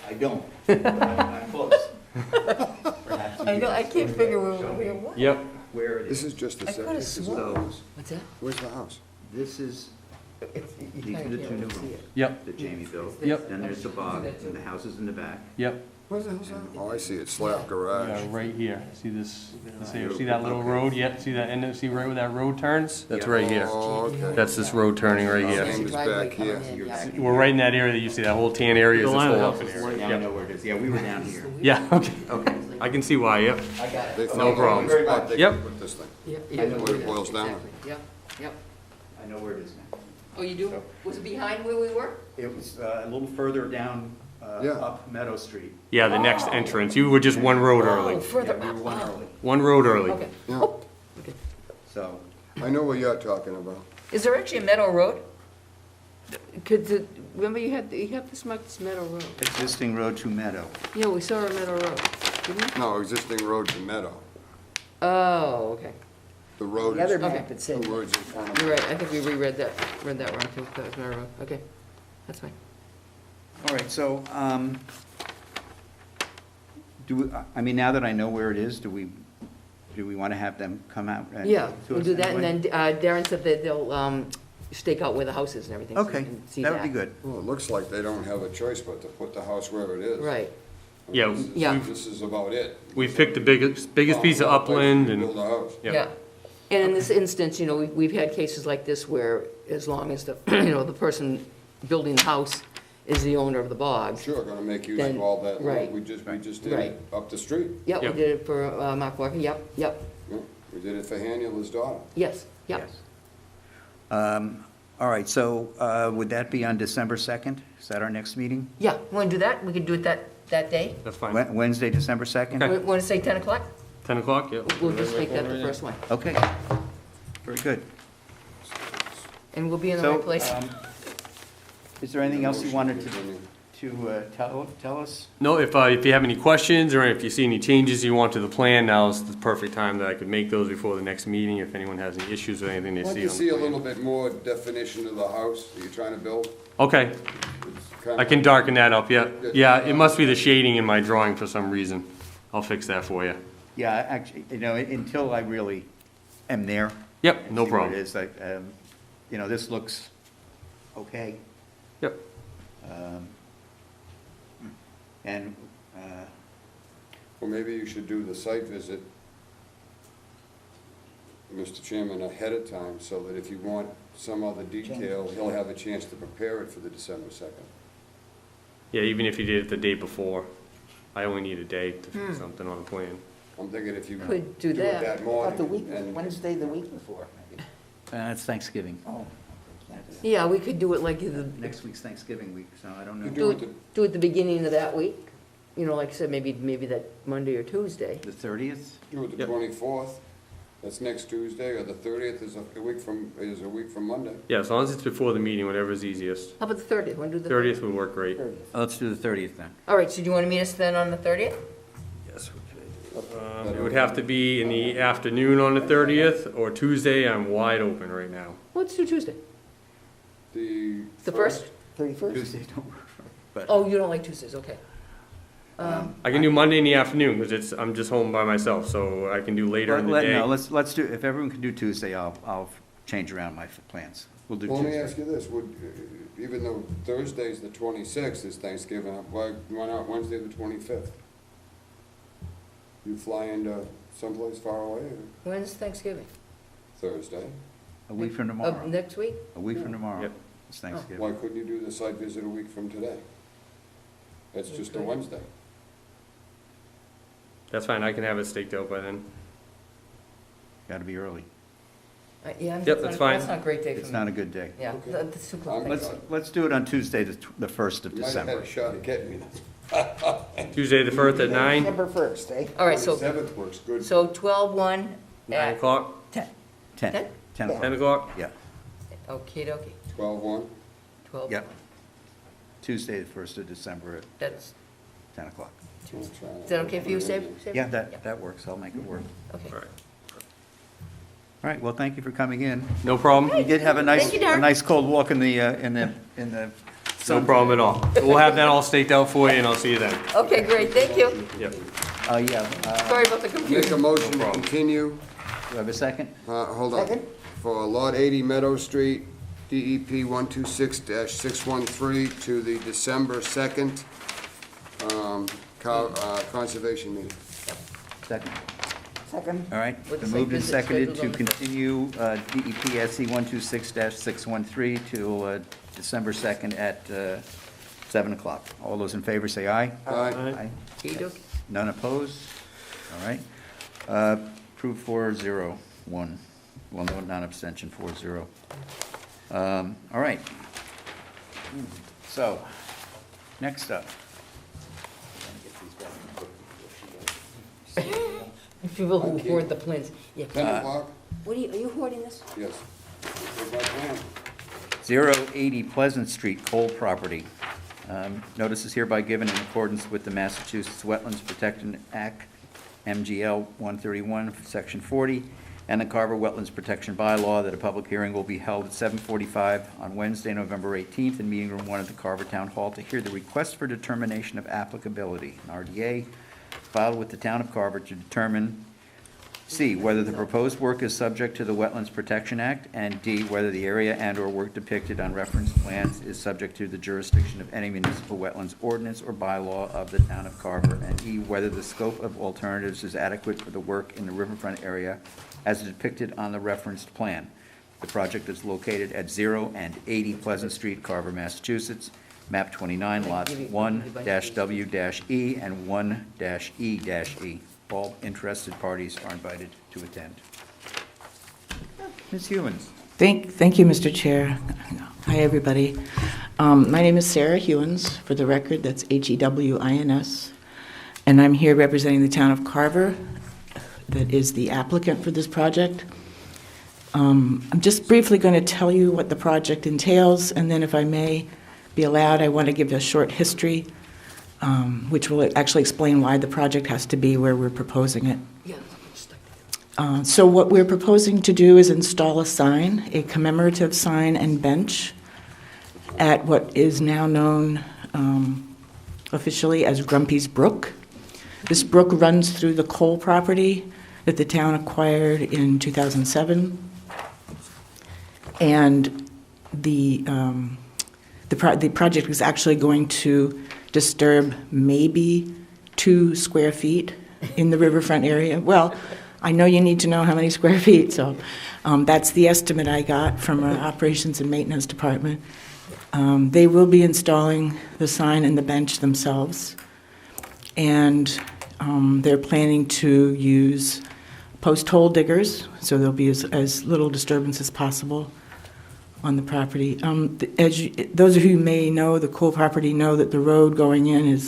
Speaker 1: I don't. I'm close. Perhaps
Speaker 2: I
Speaker 1: you
Speaker 2: know,
Speaker 1: can
Speaker 2: I can't figure where it was.
Speaker 8: Yep.
Speaker 1: where it
Speaker 3: This
Speaker 1: is.
Speaker 3: is just the
Speaker 2: I
Speaker 3: septic.
Speaker 2: could've
Speaker 3: This is
Speaker 2: sworn.
Speaker 3: the house.
Speaker 2: What's that?
Speaker 3: Where's the house?
Speaker 1: This is,
Speaker 2: It's, you
Speaker 1: these are
Speaker 2: kinda
Speaker 1: the two
Speaker 2: can't
Speaker 1: new
Speaker 2: see
Speaker 1: rooms
Speaker 2: it.
Speaker 8: Yep.
Speaker 1: that Jamie built.
Speaker 8: Yep.
Speaker 1: Then there's the bog, and the house is in the back.
Speaker 8: Yep.
Speaker 3: Where's the house at? Oh, I see it, slab
Speaker 8: Yeah,
Speaker 3: garage.
Speaker 8: right here. See this, see that little road? Yep, see that, and see right where that road turns? That's right here.
Speaker 3: Oh, okay.
Speaker 8: That's this road turning right here.
Speaker 3: Same as back here.
Speaker 8: We're right in that area that you see, that whole tan area is this whole open area.
Speaker 1: Now I
Speaker 8: Yep.
Speaker 1: know where it is. Yeah, we were down here.
Speaker 8: Yeah, okay.
Speaker 1: Okay.
Speaker 8: I can see why, yep.
Speaker 2: I got it.
Speaker 3: They
Speaker 8: No
Speaker 3: found
Speaker 8: problem.
Speaker 3: one spot they
Speaker 8: Yep.
Speaker 3: could put this thing.
Speaker 2: Yeah,
Speaker 1: I
Speaker 2: yeah.
Speaker 1: know
Speaker 3: What it boils down to.
Speaker 2: Exactly. Yep, yep.
Speaker 1: I know where it is now.
Speaker 2: Oh, you do? Was it behind where we were?
Speaker 1: It was a little further down,
Speaker 3: Yeah.
Speaker 1: up Meadow Street.
Speaker 8: Yeah, the next entrance. You were just one road
Speaker 2: Oh,
Speaker 8: early.
Speaker 2: further
Speaker 1: Yeah, we were one
Speaker 2: up.
Speaker 1: early,
Speaker 8: One road early.
Speaker 2: Okay.
Speaker 3: Yeah,
Speaker 2: Okay.
Speaker 1: so.
Speaker 3: I know what you're talking about.
Speaker 2: Is there actually a Meadow Road? Remember you had this marked as Meadow Road?
Speaker 1: Existing road to Meadow.
Speaker 2: Yeah, we saw a Meadow Road, didn't we?
Speaker 3: No, existing road to Meadow.
Speaker 2: Oh, okay.
Speaker 3: The road
Speaker 4: The other
Speaker 3: is
Speaker 4: map, it
Speaker 3: two
Speaker 4: said,
Speaker 3: words in front of it.
Speaker 2: You're right, I think we read that wrong too, that was Meadow Road, okay. That's fine.
Speaker 1: All right, so, I mean, now that I know where it is, do we want to have them come out? and
Speaker 2: Yeah,
Speaker 1: to
Speaker 2: we'll
Speaker 1: us
Speaker 2: do that, and
Speaker 1: anyway?
Speaker 2: then Darren said that they'll stake out where the house is and everything. so we
Speaker 1: Okay,
Speaker 2: can see
Speaker 1: that would be good.
Speaker 3: Well, it looks like they don't have a choice but to put the house where it is.
Speaker 2: Right,
Speaker 8: Yeah,
Speaker 3: This is-
Speaker 2: Yeah.
Speaker 3: This is about it.
Speaker 8: We've picked the biggest piece of upland
Speaker 3: Build
Speaker 8: and,
Speaker 3: a house.
Speaker 8: Yep.
Speaker 2: yeah. And in this instance, you know, we've had cases like this where as long as the, you know, the person building the house is the owner of the bog.
Speaker 3: Sure, gonna make use
Speaker 2: Then-
Speaker 3: of all that.
Speaker 2: right.
Speaker 3: We just did
Speaker 2: Right.
Speaker 3: it up the street.
Speaker 2: Yep, we
Speaker 8: Yep.
Speaker 2: did it for Mark Walker, yep, yep,
Speaker 3: Yeah, we did it for Haniela's daughter.
Speaker 2: yes, yep.
Speaker 1: Yes. All right, so would that be on December 2nd? Is that our next meeting?
Speaker 2: Yeah, want to do that? We could do it that day?
Speaker 8: That's fine.
Speaker 1: Wednesday, December 2nd?
Speaker 2: Want to say 10 o'clock?
Speaker 8: 10 o'clock, yeah.
Speaker 2: We'll just make that the first one.
Speaker 1: Okay, very good.
Speaker 2: And we'll be in the
Speaker 1: So,
Speaker 2: right place.
Speaker 1: is there anything else you wanted to tell us?
Speaker 8: No, if you have any questions or if you see any changes you want to the plan, now's the perfect time that I could make those before the next meeting, if anyone has any issues with anything they
Speaker 3: Want
Speaker 8: see
Speaker 3: to
Speaker 8: on
Speaker 3: see
Speaker 8: the
Speaker 3: a little
Speaker 8: plan.
Speaker 3: bit more definition of the house that you're trying to build?
Speaker 8: Okay,
Speaker 3: It's kind
Speaker 8: I
Speaker 3: of-
Speaker 8: can darken that up, yeah. Yeah, it must be the shading in my drawing for some reason. I'll fix that for you.
Speaker 1: Yeah, actually, until I really am there.
Speaker 8: Yep,
Speaker 1: and
Speaker 8: no
Speaker 1: see what
Speaker 8: problem.
Speaker 1: it is, like, this looks okay.
Speaker 8: Yep.
Speaker 1: And,
Speaker 3: Well, maybe you should do the site visit, Mr. Chairman, ahead of time, so that if you want some other detail, he'll have a chance to prepare it for the December 2nd.
Speaker 8: Yeah, even if you did it the day before, I only need a day to fix something on a plan.
Speaker 3: I'm thinking if you
Speaker 2: Could
Speaker 3: do
Speaker 2: do
Speaker 3: it
Speaker 2: that.
Speaker 3: that
Speaker 4: About the week,
Speaker 3: morning, and
Speaker 4: Wednesday, the week before, maybe.
Speaker 1: it's Thanksgiving.
Speaker 4: Oh. can't do that.
Speaker 2: Yeah, we could do it like the,
Speaker 1: Next week's Thanksgiving week, so I don't
Speaker 3: You
Speaker 1: know.
Speaker 3: do
Speaker 2: do it the beginning of that week. You know, like I said, maybe that Monday or Tuesday.
Speaker 1: The 30th?
Speaker 3: do it the
Speaker 8: Yep.
Speaker 3: 24th, that's next Tuesday, or the 30th is a week from Monday.
Speaker 8: Yeah, as long as it's before the meeting, whatever's easiest.
Speaker 2: How about the 30th? Want to do the
Speaker 8: 30th would work great.
Speaker 4: 30th.
Speaker 1: Let's do the 30th then.
Speaker 2: All right, so do you want to meet us then on the 30th?
Speaker 8: Yes, it would have to be in the afternoon on the 30th, or Tuesday, I'm wide open right now.
Speaker 2: Let's do Tuesday.
Speaker 3: The
Speaker 2: The first?
Speaker 4: 31st?
Speaker 1: Tuesday don't work for me, but.
Speaker 2: Oh, you don't like Tuesdays, okay.
Speaker 8: I can do Monday in the afternoon, because I'm just home by myself, so I can do later in the
Speaker 1: No,
Speaker 8: day.
Speaker 1: let's do, if everyone can do Tuesday, I'll change around my plans. We'll do
Speaker 3: Well, let me
Speaker 1: Tuesday.
Speaker 3: ask you this, even though Thursday's the 26th is Thanksgiving, why not Wednesday the 25th? You fly into someplace far away, or
Speaker 2: When's Thanksgiving?
Speaker 3: Thursday?
Speaker 1: A week from
Speaker 2: Of
Speaker 1: tomorrow.
Speaker 2: next week?
Speaker 1: A week from tomorrow.
Speaker 8: Yep.
Speaker 1: It's Thanksgiving.
Speaker 3: Why couldn't you do the site visit a week from today? That's just a
Speaker 2: Okay.
Speaker 3: Wednesday.
Speaker 8: That's fine, I can have it staked out by then.
Speaker 1: Gotta be early.
Speaker 2: Yeah,
Speaker 8: Yep, that's fine.
Speaker 2: That's not a great day for me.
Speaker 1: It's not a good day.
Speaker 2: Yeah,
Speaker 3: Okay.
Speaker 2: that's too close.
Speaker 3: I'm-
Speaker 1: Let's do it on Tuesday, the 1st of
Speaker 3: You might have had
Speaker 1: December.
Speaker 3: a shot at getting me.
Speaker 8: Tuesday the 1st at 9,
Speaker 4: December 1st, eh?
Speaker 2: All right, so,
Speaker 3: 7th works good.
Speaker 2: so 12/1
Speaker 8: 9
Speaker 2: at
Speaker 8: o'clock,
Speaker 2: 10.
Speaker 1: 10.
Speaker 2: 10?
Speaker 1: 10 o'clock.
Speaker 8: 10 o'clock?
Speaker 1: Yeah,
Speaker 2: Okey dokey.
Speaker 3: 12/1?
Speaker 2: 12.
Speaker 1: yep. Tuesday, the 1st of December at
Speaker 2: That's,
Speaker 1: 10 o'clock.
Speaker 2: is that okay for you, Sab?
Speaker 1: Yeah, that works. I'll make it work.
Speaker 2: Okay.
Speaker 8: All right.
Speaker 1: All right, well, thank you for coming in.
Speaker 8: No problem,
Speaker 1: You did have a nice,
Speaker 2: Thank you, Darren.
Speaker 1: cold walk in the
Speaker 8: no
Speaker 1: sun.
Speaker 8: problem at all. We'll have that all staked out for you, and I'll see you then.
Speaker 2: Okay, great, thank you.
Speaker 8: Yep.
Speaker 2: Sorry about the
Speaker 3: Make
Speaker 2: confusion.
Speaker 3: a motion to
Speaker 8: problem.
Speaker 3: continue,
Speaker 1: You have a second?
Speaker 3: hold on,
Speaker 4: Second?
Speaker 3: for Lot 80 Meadow Street, DEP 126-613 to the December 2nd conservation meeting.
Speaker 1: Second.
Speaker 4: Second?
Speaker 1: All right,
Speaker 2: With the
Speaker 1: been
Speaker 2: site
Speaker 1: moved and
Speaker 2: visit
Speaker 1: seconded to
Speaker 2: scheduled on the first.
Speaker 1: continue DEP SC 126-613 till December 2nd at 7 o'clock. All those in favor say aye.
Speaker 3: Aye.
Speaker 2: Okey dokey.
Speaker 1: None opposed? All right. Approved 4-0, 1. Well, no, non-abstention, 4-0. All right. So, next up.
Speaker 2: People who hoard the plans. Yeah.
Speaker 3: 10 o'clock?
Speaker 2: What are you hoarding this?
Speaker 3: Yes. Where's my plan?
Speaker 1: 080 Pleasant Street, Cole property. Notice is hereby given in accordance with the Massachusetts Wetlands Protection Act, MGL 131, Section 40, and the Carver Wetlands Protection Bylaw that a public hearing will be held at 7:45 on Wednesday, November 18th, in Meeting Room 1 at the Carver Town Hall to hear the request for determination of applicability, an RDA, filed with the Town of Carver to determine, C, whether the proposed work is subject to the Wetlands Protection Act, and D, whether the area and/or work depicted on referenced plans is subject to the jurisdiction of any municipal wetlands ordinance or bylaw of the Town of Carver, and E, whether the scope of alternatives is adequate for the work in the riverfront area as depicted on the referenced plan. The project is located at 0 and 80 Pleasant Street, Carver, Massachusetts, map 29, lots 1-W-E and 1-E-E. All interested parties are invited to attend. Ms. Hewens?
Speaker 9: Thank you, Mr. Chair. Hi, everybody. My name is Sarah Hewins, for the record, that's Hewins, and I'm here representing the town of Carver, that is the applicant for this project. I'm just briefly going to tell you what the project entails, and then if I may be allowed, I want to give a short history, which will actually explain why the project has to be where we're proposing it. So what we're proposing to do is install a sign, a commemorative sign and bench at what is now known officially as Grumpy's Brook. This brook runs through the coal property that the town acquired in 2007. And the project is actually going to disturb maybe 2 square feet in the riverfront area. Well, I know you need to know how many square feet, so that's the estimate I got from our operations and maintenance department. They will be installing the sign and the bench themselves, and they're planning to use post hole diggers, so there'll be as little disturbance as possible on the property. Those of you who may know the coal property know that the road going in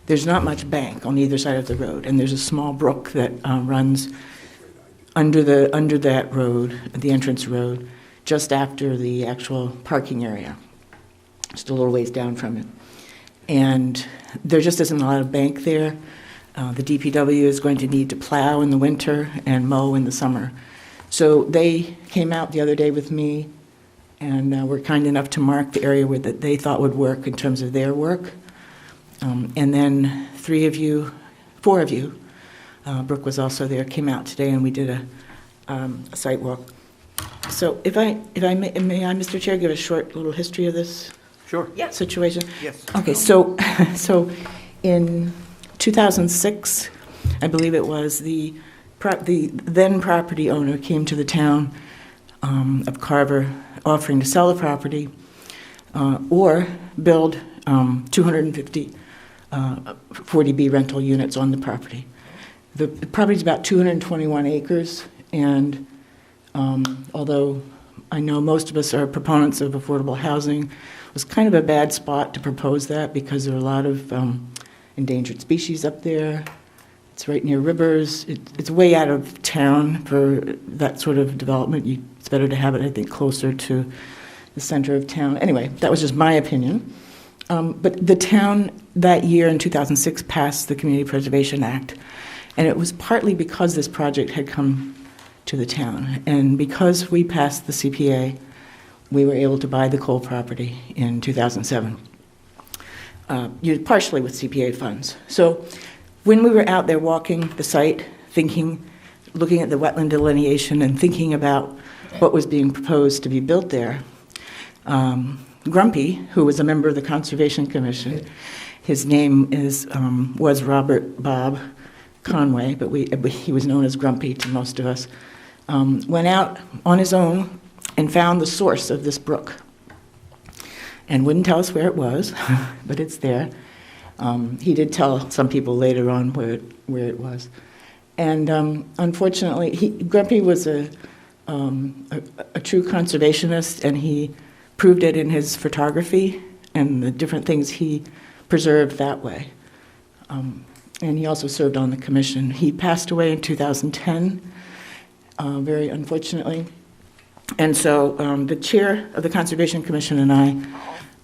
Speaker 9: there's not much bank on either side of the road, and there's a small brook that runs under that road, the entrance road, just after the actual parking area, just a little ways down from it. And there just isn't a lot of bank there. The DPW is going to need to plow in the winter and mow in the summer. So they came out the other day with me and were kind enough to mark the area that they thought would work in terms of their work. And then 4 of you, Brooke was also there, came out today, and we did a site walk. So if I may, Mr. Chair, give a short little history of this
Speaker 1: Sure.
Speaker 9: situation?
Speaker 1: Yes.
Speaker 9: Okay, so in 2006, I believe it was, the then property owner came to the town of Carver offering to sell the property or build 250 40B rental units on the property. The property is about 221 acres, and although I know most of us are proponents of affordable housing, it was kind of a bad spot to propose that because there are a lot of endangered species up there. It's right near rivers. It's way out of town for that sort of development. It's better to have it, I think, closer to the center of town. Anyway, that was just my opinion. But the town that year in 2006 passed the Community Preservation Act, and it was partly because this project had come to the town. And because we passed the CPA, we were able to buy the coal property in 2007, partially with CPA funds. So when we were out there walking the site, looking at the wetland delineation and thinking about what was being proposed to be built there, Grumpy, who was a member of the Conservation Commission, his name was Robert Bob Conway, but he was known as Grumpy to most of us, went out on his own and found the source of this brook. And wouldn't tell us where it was, but it's there. He did tell some people later on where it was. And unfortunately, Grumpy was a true conservationist, and he proved it in his photography and the different things he preserved that way. And he also served on the commission. He passed away in 2010, very unfortunately. And so the chair of the Conservation Commission and I,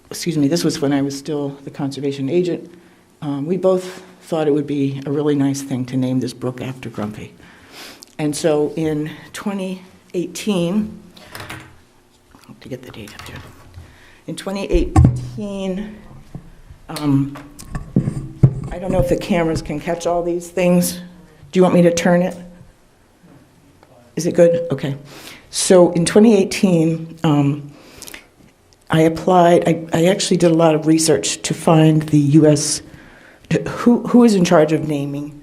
Speaker 9: this was when I was still the conservation agent, we both thought it would be a really nice thing to name this brook after Grumpy. And so in 2018, to get the date up there, in 2018, I don't know if the cameras can catch all these things. Do you want me to turn it? Is it good? Okay. So in 2018, I applied. I actually did a lot of research to find the U.S. who is in charge of naming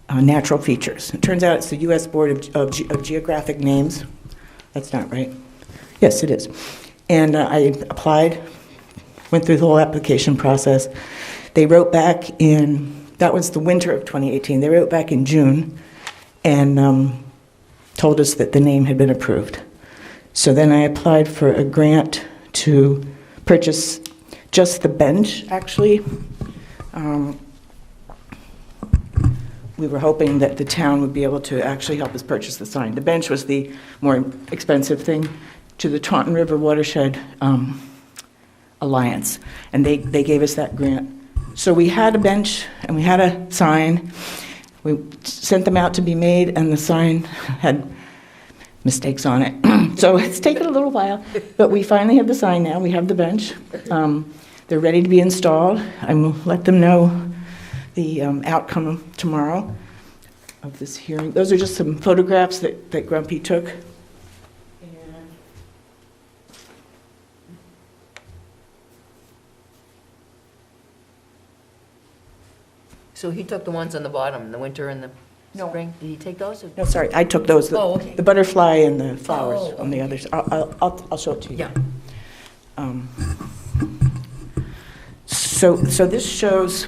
Speaker 9: natural features. It turns out it's the U.S. Board of Geographic Names. That's not right. Yes, it is. And I applied, went through the whole application process. They wrote back that was the winter of 2018. They wrote back in June and told us that the name had been approved. So then I applied for a grant to purchase just the bench, actually. We were hoping that the town would be able to actually help us purchase the sign. The bench was the more expensive thing to the Taunton River Watershed Alliance, and they gave us that grant. So we had a bench and we had a sign. We sent them out to be made, and the sign had mistakes on it. So it's taken a little while, but we finally have the sign now. We have the bench. They're ready to be installed. I will let them know the outcome tomorrow of this hearing. Those are just some photographs that Grumpy took.
Speaker 2: So he took the ones on the bottom, in the winter and the
Speaker 9: No.
Speaker 2: spring? Did he take those?
Speaker 9: No, sorry, I took those.
Speaker 2: Oh, okay.
Speaker 9: The butterfly and the flowers
Speaker 2: Oh,
Speaker 9: on the others. I'll show it to you.
Speaker 2: Yeah.
Speaker 9: So this shows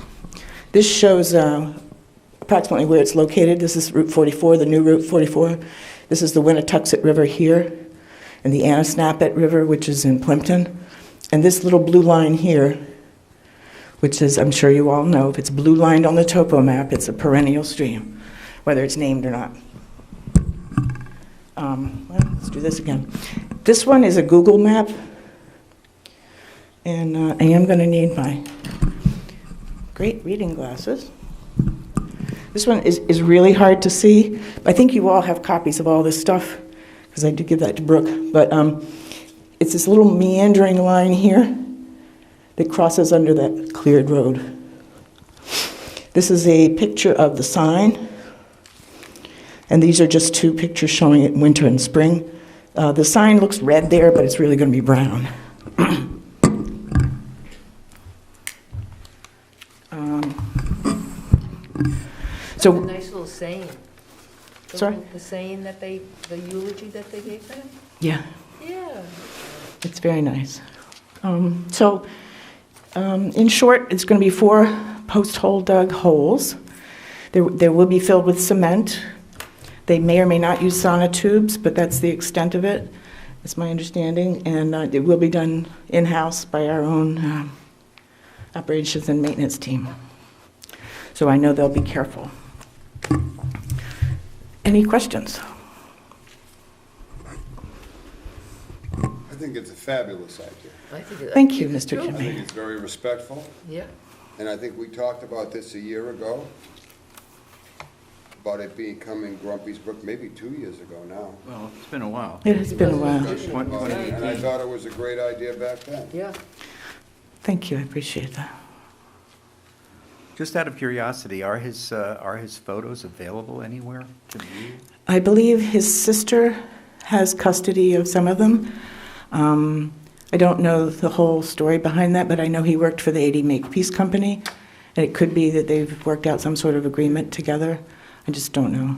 Speaker 9: approximately where it's located. This is Route 44, the new Route 44. This is the Winnetoxet River here, and the Anasnapet River, which is in Plimpton. And this little blue line here, which is, I'm sure you all know, if it's blue lined on the topo map, it's a perennial stream, whether it's named or not. Well, let's do this again. This one is a Google map, and I am going to need my great reading glasses. This one is really hard to see. I think you all have copies of all this stuff, because I did give that to Brooke. But it's this little meandering line here that crosses under that cleared road. This is a picture of the sign, and these are just two pictures showing it in winter and spring. The sign looks red there, but it's really going to be brown.
Speaker 2: A
Speaker 9: So,
Speaker 2: nice little saying.
Speaker 9: Sorry?
Speaker 2: The saying that the eulogy that they gave them?
Speaker 9: yeah,
Speaker 2: Yeah.
Speaker 9: it's very nice. In short, it's going to be 4 post-hole dug holes. They will be filled with cement. They may or may not use sonotubes, but that's the extent of it. That's my understanding. And it will be done in-house by our own operations and maintenance team. So I know they'll be careful. Any questions?
Speaker 3: I think it's a fabulous idea.
Speaker 2: I think
Speaker 9: Thank you, Mr.
Speaker 2: true.
Speaker 3: I think
Speaker 9: Jimmy.
Speaker 3: it's very respectful,
Speaker 2: Yeah.
Speaker 3: and I think we talked about this a year ago, about it becoming Grumpy's Brook, maybe 2 years ago now.
Speaker 1: Well, it's been a while.
Speaker 9: It has been a while.
Speaker 3: Discussion about it, And I thought it was a great idea back then.
Speaker 2: Yeah.
Speaker 9: Thank you, I appreciate that.
Speaker 1: Just out of curiosity, are his photos available anywhere to view?
Speaker 9: I believe his sister has custody of some of them. I don't know the whole story behind that, but I know he worked for the 80 Makepeace Company, and it could be that they've worked out some sort of agreement together. I just don't know.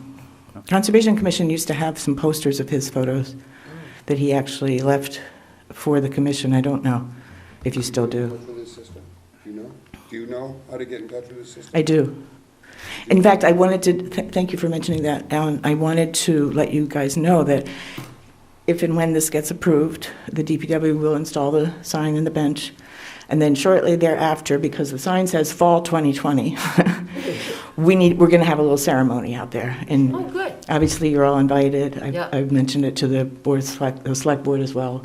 Speaker 9: Conservation Commission used to have some posters of his photos that he actually left for the commission. I don't know if you still do.
Speaker 3: Touch with his sister? Do you know? Do you know how to get in touch with his sister?
Speaker 9: I do. In fact, I wanted to, thank you for mentioning that, Alan. I wanted to let you guys know that if and when this gets approved, the DPW will install the sign in the bench. And then shortly thereafter, because the sign says fall 2020, we're going to have a little ceremony out there. And
Speaker 2: Oh, good.
Speaker 9: obviously, you're all invited.
Speaker 2: Yeah.
Speaker 9: I've mentioned it to the the select board as well.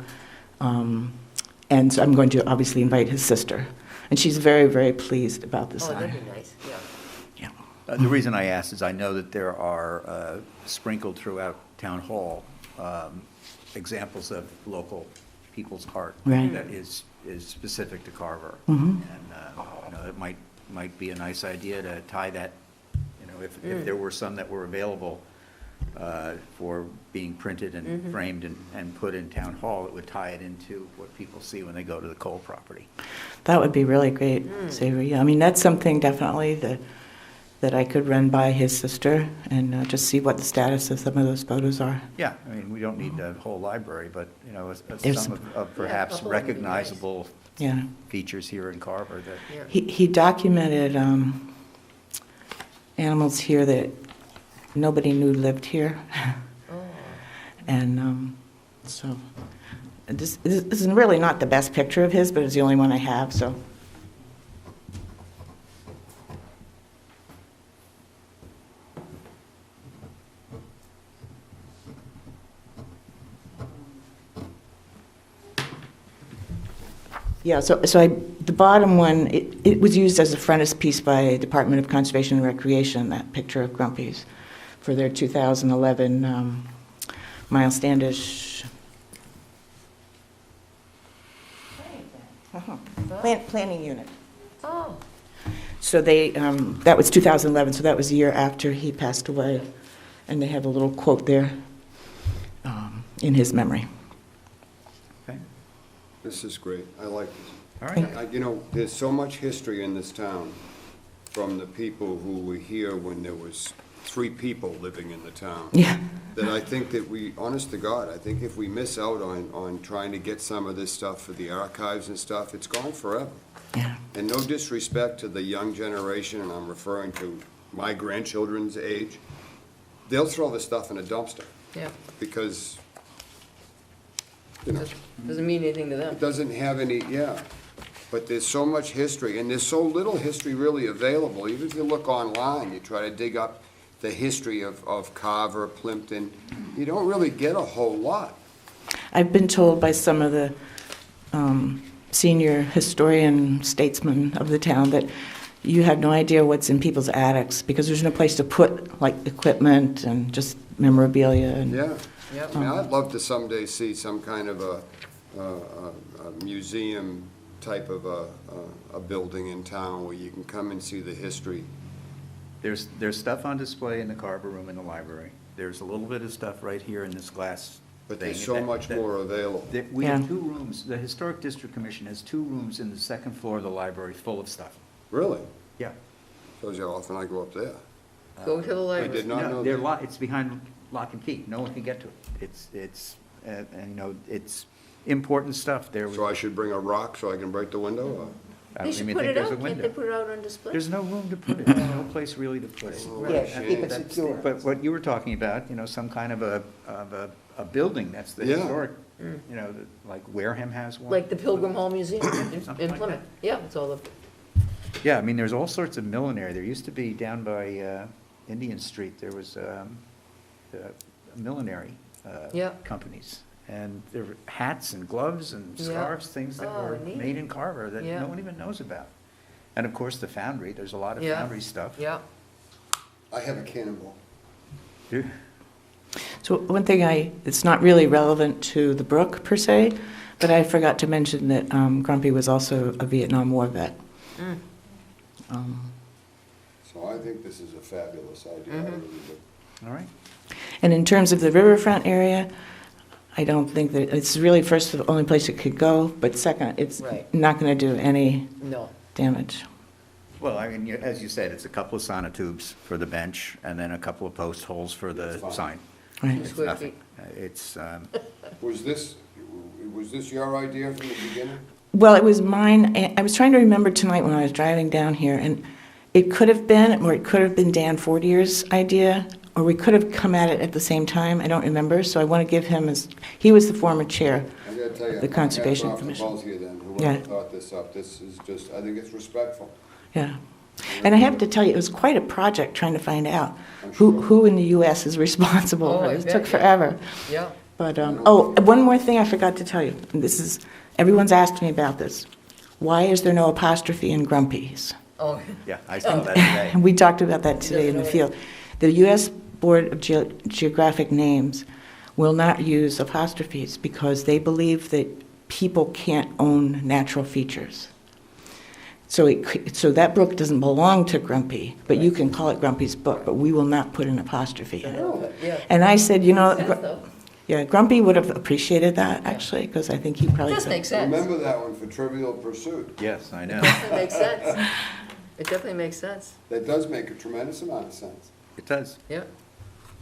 Speaker 9: And so I'm going to obviously invite his sister. And she's very, very pleased about the
Speaker 2: Oh,
Speaker 9: sign.
Speaker 2: that'd be nice, yeah.
Speaker 9: Yeah.
Speaker 1: The reason I ask is I know that there are sprinkled throughout Town Hall examples of local people's art
Speaker 9: Right.
Speaker 1: that is specific to Carver.
Speaker 9: Mhm.
Speaker 1: And, it might be a nice idea to tie that, if there were some that were available for being printed and framed and put in Town Hall, it would tie it into what people see when they go to the Cole property.
Speaker 9: That would be really great, Savory. I mean, that's something definitely that I could run by his sister and just see what the status of some of those photos are.
Speaker 1: Yeah, I mean, we don't need the whole library, but,
Speaker 9: There's
Speaker 1: some of perhaps
Speaker 2: a whole would be nice.
Speaker 1: recognizable
Speaker 9: Yeah.
Speaker 1: features here in Carver that,
Speaker 2: Yeah.
Speaker 9: He documented animals here that nobody knew lived here.
Speaker 2: Oh.
Speaker 9: And So this is really not the best picture of his, but it's the only one I have, so. Yeah, the bottom one, it was used as a frontispiece by Department of Conservation and Recreation, that picture of Grumpy's, for their 2011 Miles Standish planning unit.
Speaker 2: Oh.
Speaker 9: So that was 2011, so that was the year after he passed away, and they have a little quote there in his memory.
Speaker 1: Okay,
Speaker 3: This is great. I like this.
Speaker 1: all right.
Speaker 3: You know, there's so much history in this town from the people who were here when there was 3 people living in the town.
Speaker 9: Yeah.
Speaker 3: That I think that we, honest to God, I think if we miss out on trying to get some of this stuff for the archives and stuff, it's gone forever.
Speaker 9: Yeah.
Speaker 3: And no disrespect to the young generation, and I'm referring to my grandchildren's age, they'll throw this stuff in a dumpster
Speaker 2: Yeah.
Speaker 3: because, you know,
Speaker 2: Doesn't mean anything to them.
Speaker 3: it doesn't have any, yeah. But there's so much history, and there's so little history really available. Even if you look online, you try to dig up the history of Carver, Plimpton, you don't really get a whole lot.
Speaker 9: I've been told by some of the senior historian statesmen of the town that you have no idea what's in people's attics because there's no place to put like equipment and just memorabilia. And,
Speaker 3: Yeah.
Speaker 2: Yep.
Speaker 3: I mean, I'd love to someday see some kind of a museum type of a building in town where you can come and see the history.
Speaker 1: There's stuff on display in the Carver room in the library. There's a little bit of stuff right here in this glass
Speaker 3: But
Speaker 1: thing.
Speaker 3: there's so much more available.
Speaker 1: We have
Speaker 9: Yeah.
Speaker 1: 2 rooms, the Historic District Commission has 2 rooms in the second floor of the library full of stuff.
Speaker 3: Really?
Speaker 1: Yeah.
Speaker 3: Shows you how often I go up there.
Speaker 2: Go to the
Speaker 3: I
Speaker 2: library.
Speaker 3: did not know
Speaker 1: They're
Speaker 3: that.
Speaker 1: it's behind lock and key. No one can get to it. And, you know, it's important stuff.
Speaker 3: So I should bring a rock so I can break the window? or-
Speaker 1: I
Speaker 2: They
Speaker 1: don't
Speaker 2: should
Speaker 1: even
Speaker 2: put
Speaker 1: think
Speaker 2: it
Speaker 1: there's a
Speaker 2: out, can't they
Speaker 1: window.
Speaker 2: put it out on display?
Speaker 1: There's no room to put it, there's no place really to put it.
Speaker 4: Yeah,
Speaker 3: shame.
Speaker 4: keep it
Speaker 1: That's-
Speaker 4: secure.
Speaker 1: But what you were talking about, you know, some kind of a building that's the
Speaker 3: Yeah.
Speaker 1: historic, you know, like Wareham has one.
Speaker 2: Like the Pilgrim Hall Museum
Speaker 1: Something
Speaker 2: in
Speaker 1: like
Speaker 2: Plymouth. Yeah, it's all up.
Speaker 1: Yeah, I mean, there's all sorts of millinery. There used to be down by Indian Street, there was millinery
Speaker 2: Yeah.
Speaker 1: companies. And there were hats and gloves and
Speaker 2: Yeah.
Speaker 1: scarves, things that
Speaker 2: Oh,
Speaker 1: were
Speaker 2: neat.
Speaker 1: made in Carver that
Speaker 2: Yeah.
Speaker 1: no one even knows about. And of course, the foundry, there's a lot of
Speaker 2: Yeah.
Speaker 1: foundry stuff.
Speaker 2: Yeah.
Speaker 3: I have a cannonball.
Speaker 1: Yeah.
Speaker 9: So one thing it's not really relevant to the brook per se, but I forgot to mention that Grumpy was also a Vietnam War vet.
Speaker 3: So I think this is a fabulous idea. I really do.
Speaker 1: All right.
Speaker 9: And in terms of the riverfront area, I don't think that, it's really first the only place it could go, but second, it's
Speaker 2: Right.
Speaker 9: not going to do any
Speaker 2: No.
Speaker 9: damage.
Speaker 1: Well, I mean, as you said, it's a couple of sonotubes for the bench and then a couple of post holes for the
Speaker 3: That's fine.
Speaker 1: sign.
Speaker 9: Right.
Speaker 1: It's
Speaker 2: Square
Speaker 1: nothing.
Speaker 2: feet.
Speaker 1: It's,
Speaker 3: Was this your idea from the beginning?
Speaker 9: Well, it was mine. I was trying to remember tonight when I was driving down here, and it could have been, or it could have been Dan Fortier's idea, or we could have come at it at the same time. I don't remember, so I want to give him he was the former chair.
Speaker 3: I gotta tell you,
Speaker 9: The Conservation
Speaker 3: hats off to
Speaker 9: Commission.
Speaker 3: both of you then,
Speaker 9: Yeah.
Speaker 3: whoever thought this up. This is just, I think it's respectful.
Speaker 9: Yeah. And I have to tell you, it was quite a project trying to find out
Speaker 3: I'm
Speaker 9: who,
Speaker 3: sure.
Speaker 9: who in the U.S. is responsible
Speaker 2: Oh,
Speaker 9: for
Speaker 2: I
Speaker 9: this. It
Speaker 2: bet,
Speaker 9: took
Speaker 2: yeah.
Speaker 9: forever.
Speaker 2: Yeah.
Speaker 9: But, one more thing I forgot to tell you. And this is, everyone's asked me about this. Why is there no apostrophe in Grumpy's?
Speaker 2: Oh,
Speaker 1: yeah, I saw that today.
Speaker 9: And we talked about that today in the
Speaker 2: Doesn't
Speaker 9: field. The U.S. Board of Geographic Names will not use apostrophes because they believe that people can't own natural features. So that brook doesn't belong to Grumpy, but you can call it Grumpy's Brook, but we will not put an apostrophe in it.
Speaker 2: yeah.
Speaker 9: And I said, you know,
Speaker 2: Makes sense, though.
Speaker 9: yeah, Grumpy would have appreciated that, actually, because I think he probably
Speaker 2: Does
Speaker 9: said.
Speaker 2: make sense.
Speaker 3: Remember that one for Trivial Pursuit.
Speaker 1: Yes, I know.
Speaker 2: It makes sense. It definitely makes sense.
Speaker 3: That does make a tremendous amount of sense.
Speaker 1: It does.
Speaker 2: Yeah.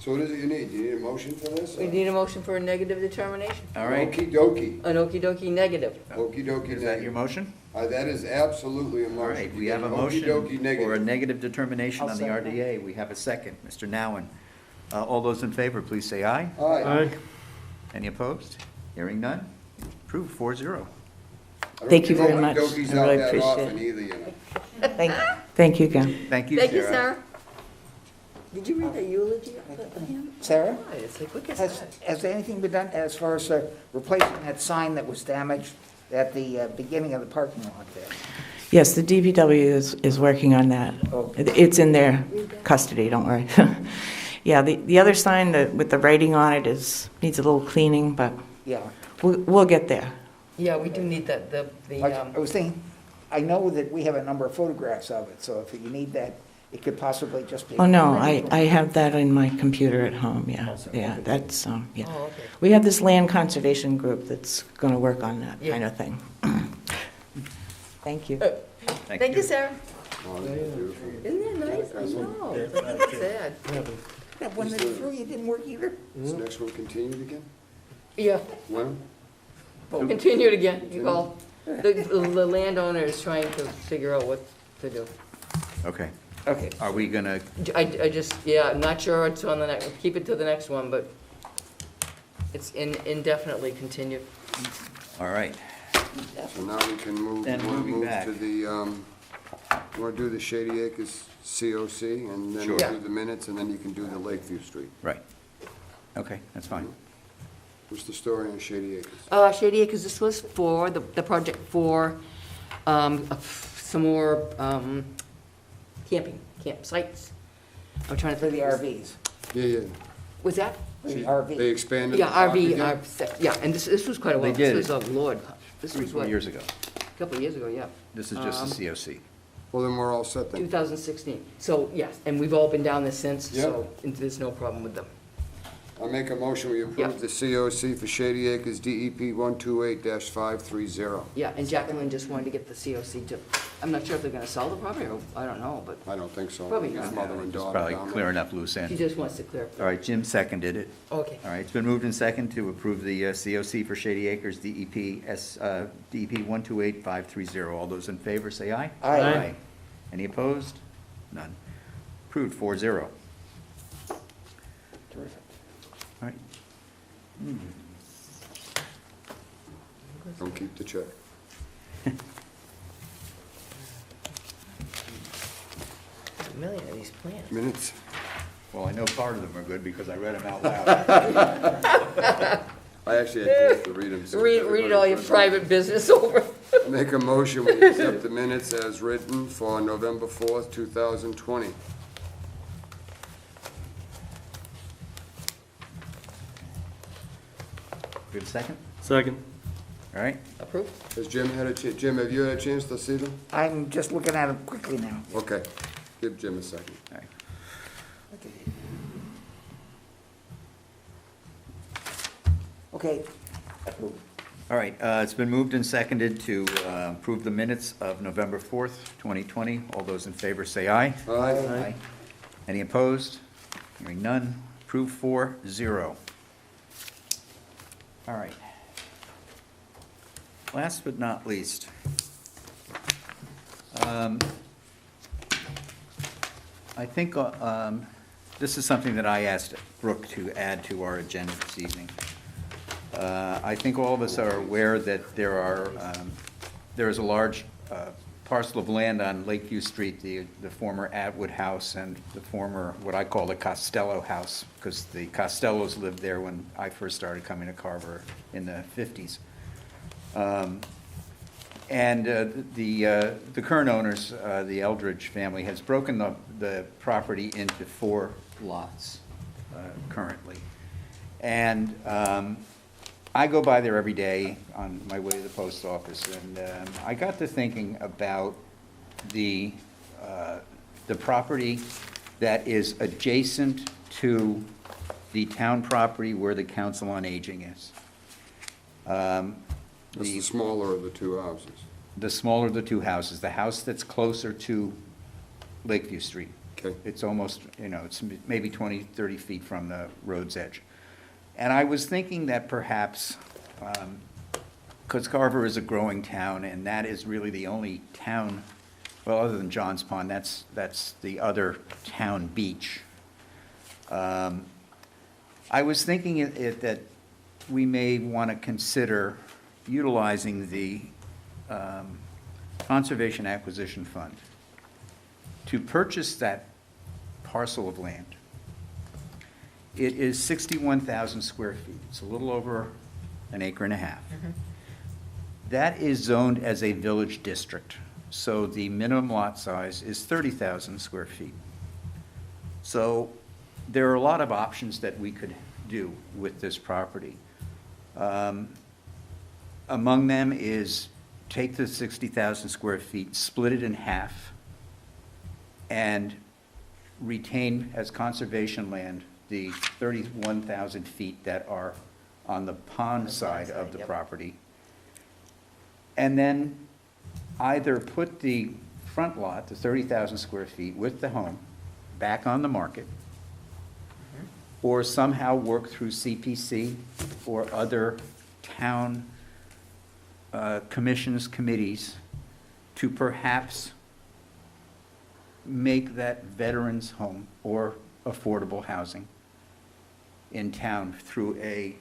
Speaker 3: So what is it you need? Do you need a motion for this?
Speaker 2: We need a motion for a negative determination.
Speaker 1: All right.
Speaker 3: Okey dokey.
Speaker 2: An okey-dokey negative.
Speaker 3: Okey dokey.
Speaker 1: Is that your motion?
Speaker 3: That is absolutely a motion.
Speaker 1: All right, we
Speaker 3: You
Speaker 1: have a
Speaker 3: get an
Speaker 1: motion
Speaker 3: okey-dokey
Speaker 1: for a
Speaker 3: negative.
Speaker 1: negative determination
Speaker 4: I'll
Speaker 1: on the
Speaker 4: second
Speaker 1: RDA. We have a second. Mr. Nowen. All those in favor, please say aye.
Speaker 3: Aye.
Speaker 1: Any opposed? Hearing none, approved 4-0.
Speaker 3: I don't
Speaker 9: Thank you
Speaker 3: give
Speaker 9: very
Speaker 3: my
Speaker 9: much.
Speaker 3: Dokies
Speaker 9: I
Speaker 3: out
Speaker 9: really
Speaker 3: that
Speaker 9: appreciate
Speaker 3: often
Speaker 9: it.
Speaker 3: either, you know.
Speaker 9: Thank you again.
Speaker 1: Thank you,
Speaker 2: Thank you,
Speaker 1: Sarah.
Speaker 2: Sarah. Did you read the eulogy of him?
Speaker 4: Sarah,
Speaker 2: It's like, look at
Speaker 4: has,
Speaker 2: that.
Speaker 4: has anything been done as far as replacing that sign that was damaged at the beginning of the parking lot there?
Speaker 9: Yes, the DPW is working on that.
Speaker 4: Oh.
Speaker 9: It's in their custody, don't worry. Yeah, the other sign with the writing on it needs a little cleaning, but
Speaker 4: Yeah.
Speaker 9: we'll get there.
Speaker 2: Yeah, we do need that,
Speaker 4: I was thinking, I know that we have a number of photographs of it, so if you need that, it could possibly just be.
Speaker 9: Oh, no, I have that in my computer at home, yeah, yeah, that's, yeah.
Speaker 2: Oh, okay.
Speaker 9: We have this land conservation group that's going to work on that
Speaker 2: Yeah.
Speaker 9: kind of thing. Thank you.
Speaker 2: Thank you, Sarah.
Speaker 3: Oh, this is beautiful.
Speaker 2: Isn't that nice? I know. That's sad.
Speaker 4: That one that threw you didn't work either?
Speaker 3: This next one continued again?
Speaker 2: Yeah,
Speaker 3: When?
Speaker 2: continued again, you call. The landowner is trying to figure out what to do.
Speaker 1: Okay.
Speaker 4: Okay.
Speaker 1: Are we gonna,
Speaker 2: I just, yeah, I'm not sure it's on the next, keep it to the next one, but it's indefinitely continued.
Speaker 1: all right.
Speaker 3: So now we can move,
Speaker 1: Then
Speaker 3: we'll
Speaker 1: moving
Speaker 3: move
Speaker 1: back.
Speaker 3: to the, you wanna do the Shady Acres COC, and then we'll
Speaker 1: Sure.
Speaker 3: do the minutes, and then you can do the Lakeview Street.
Speaker 1: Right. Okay, that's fine.
Speaker 3: What's the story on Shady Acres?
Speaker 2: Shady Acres, this was for the project for some more campsites. I'm trying to
Speaker 4: For
Speaker 2: think.
Speaker 4: the RVs.
Speaker 3: Yeah, yeah.
Speaker 2: Was that?
Speaker 4: For the
Speaker 3: They
Speaker 4: RV.
Speaker 3: expanded the
Speaker 2: Yeah,
Speaker 3: park
Speaker 2: RV,
Speaker 3: again?
Speaker 2: yeah, and this was quite a while.
Speaker 1: They did
Speaker 2: This
Speaker 1: it.
Speaker 2: was, oh, Lord, this was
Speaker 1: 3-4
Speaker 2: what,
Speaker 1: years ago.
Speaker 2: a couple of years ago, yeah.
Speaker 1: This is just the COC.
Speaker 3: Well, then we're all set then.
Speaker 2: 2016. So, yes, and we've all been down there since, so there's no problem with them.
Speaker 3: I'll make a motion, we
Speaker 2: Yeah.
Speaker 3: approve the COC for Shady Acres, DEP 128-530.
Speaker 2: Yeah, and Jacqueline just wanted to get the COC to, I'm not sure if they're gonna sell the property, or, I don't know, but
Speaker 3: I don't think so.
Speaker 2: Probably
Speaker 3: His
Speaker 2: not.
Speaker 3: mother and
Speaker 1: It's
Speaker 3: daughter
Speaker 1: probably
Speaker 3: down there.
Speaker 1: clearing up loose
Speaker 2: she
Speaker 1: ends.
Speaker 2: just wants to clear up.
Speaker 1: All right, Jim seconded it.
Speaker 2: Okay.
Speaker 1: All right, it's been moved and second to approve the COC for Shady Acres, DEP 128-530. All those in favor, say aye.
Speaker 4: Aye.
Speaker 1: Any opposed? None. Approved 4-0.
Speaker 4: Terrific.
Speaker 1: All right.
Speaker 3: Don't keep the check.
Speaker 2: There's a million of these plans.
Speaker 3: Minutes?
Speaker 1: Well, I know part of them are good because I read them out loud.
Speaker 3: I actually had to read them. so
Speaker 2: Read all your
Speaker 3: everybody-
Speaker 2: private business over.
Speaker 3: Make a motion, we accept the minutes as written for November 4th, 2020.
Speaker 1: We have a second?
Speaker 8: Second.
Speaker 1: All right.
Speaker 2: Approved?
Speaker 3: Has Jim had a, Jim, have you had a chance to see them?
Speaker 4: I'm just looking at them quickly now.
Speaker 3: Okay, give Jim a second.
Speaker 1: All right.
Speaker 4: Okay. Approved.
Speaker 1: All right, it's been moved and seconded to approve the minutes of November 4th, 2020. All those in favor say aye.
Speaker 3: Aye.
Speaker 1: Any opposed? Hearing none. Approved 4-0. All right. Last but not least, I think this is something that I asked Brooke to add to our agenda this evening. I think all of us are aware that there is a large parcel of land on Lakeview Street, the former Atwood House and the former, what I call the Costello House, because the Costellos lived there when I first started coming to Carver in the 50s. And the current owners, the Eldridge family, has broken the property into 4 lots currently. And I go by there every day on my way to the post office, and I got to thinking about the property that is adjacent to the town property where the Council on Aging is.
Speaker 3: That's the smaller of the two houses.
Speaker 1: The smaller of the 2 houses, the house that's closer to Lakeview Street.
Speaker 3: Okay.
Speaker 1: It's almost, it's maybe 20, 30 feet from the road's edge. And I was thinking that perhaps, because Carver is a growing town, and that is really the only town, well, other than John's Pond, that's the other town beach. I was thinking that we may want to consider utilizing the Conservation Acquisition Fund to purchase that parcel of land. It is 61,000 square feet. It's a little over an acre and a half. That is zoned as a village district, so the minimum lot size is 30,000 square feet. So there are a lot of options that we could do with this property. Among them is take the 60,000 square feet, split it in half, and retain as conservation land the 31,000 feet that are on the pond side of the property. And then either put the front lot, the 30,000 square feet with the home, back on the market, or somehow work through CPC or other town commissions, committees, to perhaps make that veterans' home or affordable housing in town through a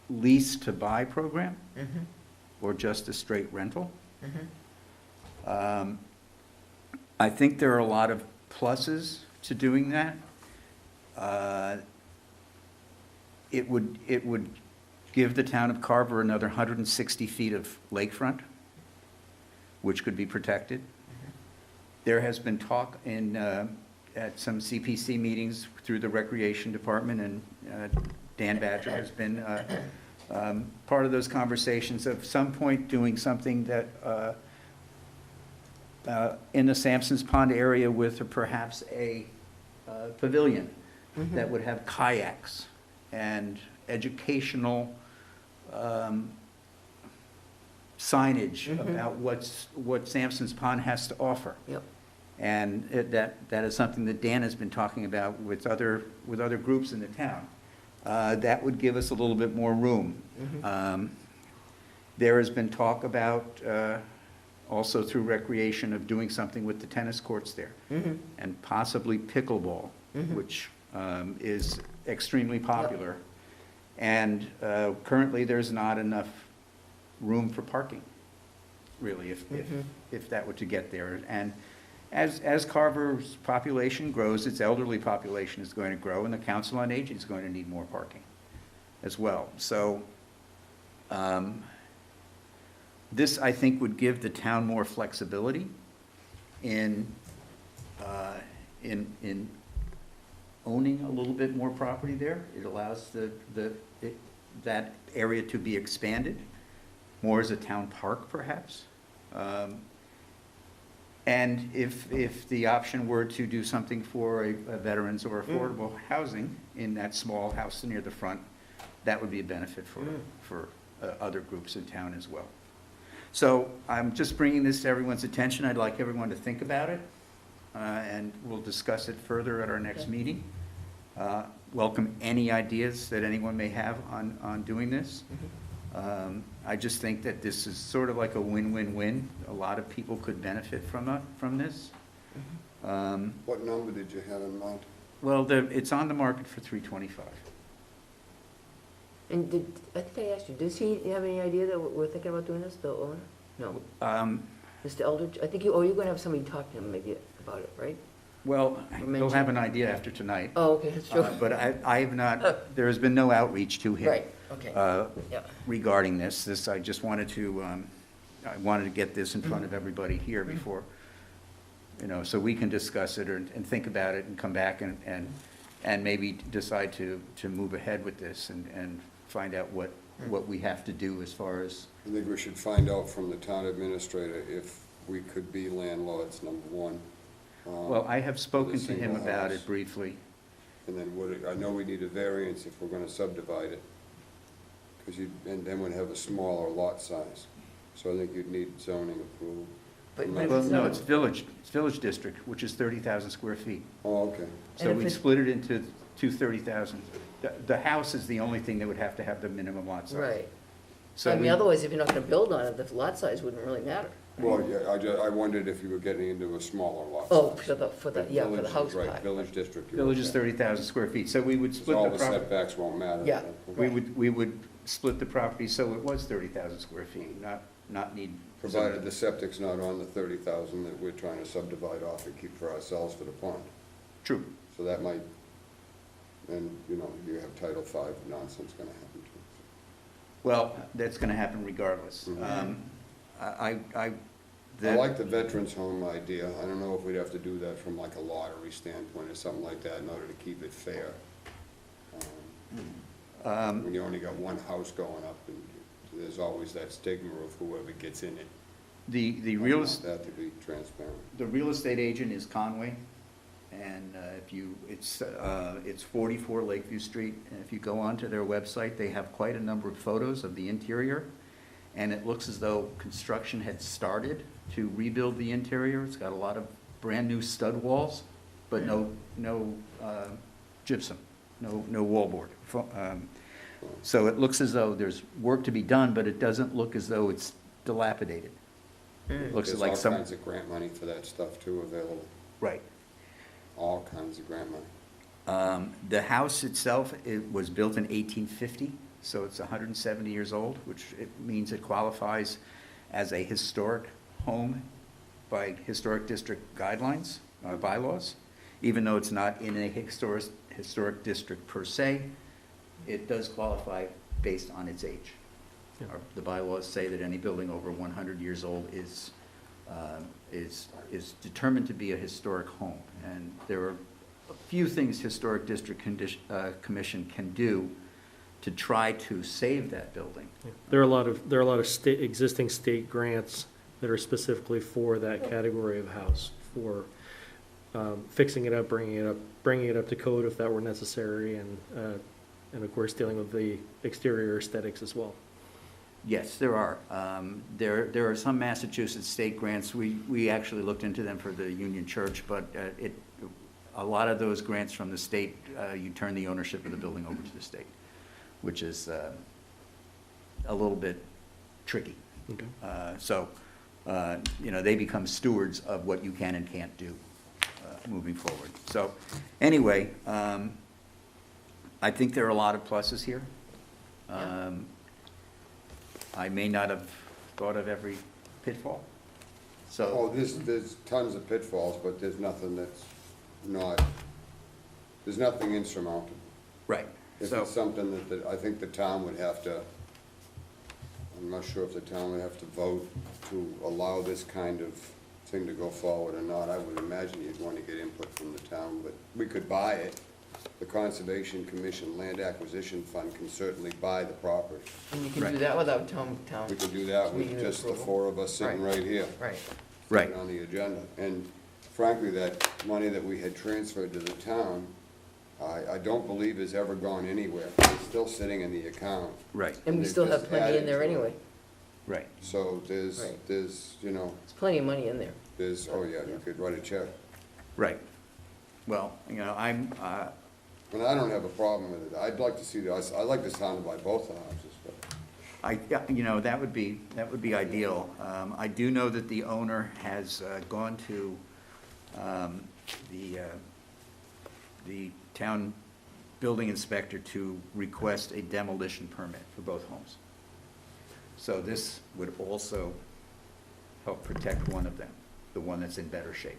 Speaker 1: lease-to-buy program, or just a straight rental. I think there are a lot of pluses to doing that. It would give the town of Carver another 160 feet of lakefront, which could be protected. There has been talk in, at some CPC meetings through the Recreation Department, and Dan Badger has been part of those conversations, of some point doing something that in the Sampson's Pond area with perhaps a pavilion that would have kayaks and educational signage about what Sampson's Pond has to offer.
Speaker 2: Yep.
Speaker 1: And that is something that Dan has been talking about with other groups in the town. That would give us a little bit more room. There has been talk about, also through recreation, of doing something with the tennis courts there, and possibly pickleball, which is extremely popular. And currently, there's not enough room for parking, really, if that were to get there. And as Carver's population grows, its elderly population is going to grow, and the Council on Aging is going to need more parking as well. So this, I think, would give the town more flexibility in owning a little bit more property there. It allows that area to be expanded more as a town park, perhaps. And if the option were to do something for a veterans or affordable housing in that small house near the front, that would be a benefit for other groups in town as well. So I'm just bringing this to everyone's attention. I'd like everyone to think about it, and we'll discuss it further at our next meeting. Welcome any ideas that anyone may have on doing this. I just think that this is sort of like a win-win-win. A lot of people could benefit from this.
Speaker 3: What number did you have in mind?
Speaker 1: Well, it's on the market for $325.
Speaker 2: And I think I asked you, does he have any idea that we're thinking about doing this, the owner? No. Mr. Eldridge, I think you're going to have somebody talk to him maybe about it, right?
Speaker 1: Well, he'll have an idea after tonight.
Speaker 2: Oh, okay, that's true.
Speaker 1: But I have not, there has been no outreach to him.
Speaker 2: Right, okay. Yeah.
Speaker 1: Regarding this. I just wanted to, I wanted to get this in front of everybody here before, so we can discuss it and think about it and come back and maybe decide to move ahead with this and find out what we have to do as far as.
Speaker 3: I think we should find out from the town administrator if we could be landlords, number one.
Speaker 1: Well, I have spoken to him
Speaker 3: single
Speaker 1: about
Speaker 3: house.
Speaker 1: it briefly.
Speaker 3: And then I know we need a variance if we're gonna subdivide it. And then we'd have a smaller lot size. So I think you'd need zoning approval.
Speaker 2: But
Speaker 1: Well, no, it's village district, which is 30,000 square feet.
Speaker 3: Oh, okay.
Speaker 1: So
Speaker 2: if
Speaker 1: we'd
Speaker 2: it's-
Speaker 1: split it into two 30,000. The house is the only thing that would have to have the minimum lot size.
Speaker 2: Right.
Speaker 1: So
Speaker 2: I mean,
Speaker 1: we-
Speaker 2: otherwise, if you're not going to build on it, the lot size wouldn't really matter.
Speaker 3: Well, yeah, I wondered if you were getting into a smaller lot size.
Speaker 2: Oh, for the
Speaker 3: Village is
Speaker 2: house
Speaker 3: right,
Speaker 2: part.
Speaker 3: Village district. you're
Speaker 1: Village is
Speaker 3: okay.
Speaker 1: 30,000 square feet, so we would
Speaker 3: 'Cause
Speaker 1: split
Speaker 3: all
Speaker 1: the
Speaker 3: the
Speaker 1: property.
Speaker 3: setbacks won't matter.
Speaker 2: Yeah.
Speaker 1: We would split the property so it was 30,000 square feet, not need.
Speaker 3: Provided the septic's not on the 30,000 that we're trying to subdivide off and keep for ourselves for the pond.
Speaker 1: True.
Speaker 3: So that might, and, you know, you have Title V nonsense gonna happen too.
Speaker 1: Well, that's gonna happen regardless.
Speaker 3: Mhm.
Speaker 1: I
Speaker 3: I like the veterans home idea. I don't know if we'd have to do that from like a lottery standpoint or something like that in order to keep it fair. When you only got one house going up, and there's always that stigma of whoever gets in it.
Speaker 1: The
Speaker 3: I
Speaker 1: real,
Speaker 3: want that to be transparent.
Speaker 1: the real estate agent is Conway, and it's 44 Lakeview Street, and if you go onto their website, they have quite a number of photos of the interior, and it looks as though construction had started to rebuild the interior. It's got a lot of brand-new stud walls, but no gypsum, no wallboard. So it looks as though there's work to be done, but it doesn't look as though it's dilapidated. It looks like
Speaker 3: There's
Speaker 1: some.
Speaker 3: all kinds of grant money for that stuff too available,
Speaker 1: Right.
Speaker 3: all kinds of grant money.
Speaker 1: The house itself, it was built in 1850, so it's 170 years old, which it means it qualifies as a historic home by historic district guidelines, bylaws. Even though it's not in a historic district per se, it does qualify based on its age. The bylaws say that any building over 100 years old is determined to be a historic home. And there are a few things Historic District Commission can do to try to save that building.
Speaker 10: There are a lot of existing state grants that are specifically for that category of house, for fixing it up, bringing it up to code if that were necessary, and of course dealing with the exterior aesthetics as well.
Speaker 1: Yes, there are. There are some Massachusetts state grants. We actually looked into them for the Union Church, but a lot of those grants from the state, you turn the ownership of the building over to the state, which is a little bit tricky.
Speaker 10: Okay.
Speaker 1: So, they become stewards of what you can and can't do moving forward. So, anyway, I think there are a lot of pluses here. I may not have thought of every pitfall, so.
Speaker 3: Oh, there's tons of pitfalls, but there's nothing there's nothing insurmountable.
Speaker 1: Right.
Speaker 3: If
Speaker 1: So,
Speaker 3: it's something that I think the town would have to, I'm not sure if the town would have to vote to allow this kind of thing to go forward or not. I would imagine you'd want to get input from the town, but we could buy it. The Conservation Commission Land Acquisition Fund can certainly buy the property.
Speaker 2: And you can do
Speaker 1: Right.
Speaker 2: that without town.
Speaker 3: We could do that with
Speaker 2: Community
Speaker 3: just the
Speaker 2: approval.
Speaker 3: four of us sitting
Speaker 2: Right.
Speaker 3: right here.
Speaker 2: Right.
Speaker 1: Right.
Speaker 3: On the agenda. And frankly, that money that we had transferred to the town, I don't believe has ever gone anywhere. It's still sitting in the account.
Speaker 1: right,
Speaker 2: And we
Speaker 3: They've
Speaker 2: still have
Speaker 3: just
Speaker 2: plenty in
Speaker 3: added
Speaker 2: there
Speaker 3: to it.
Speaker 2: anyway.
Speaker 1: right,
Speaker 3: So there's,
Speaker 2: Right.
Speaker 3: there's, you know,
Speaker 2: There's plenty of money in there.
Speaker 3: oh yeah, you could write a check.
Speaker 1: right. Well, I'm,
Speaker 3: And I don't have a problem with it. I'd like to see this, I'd like this town to buy both the houses, but
Speaker 1: that would be ideal. I do know that the owner has gone to the town building inspector to request a demolition permit for both homes. So this would also help protect one of them, the one that's in better shape.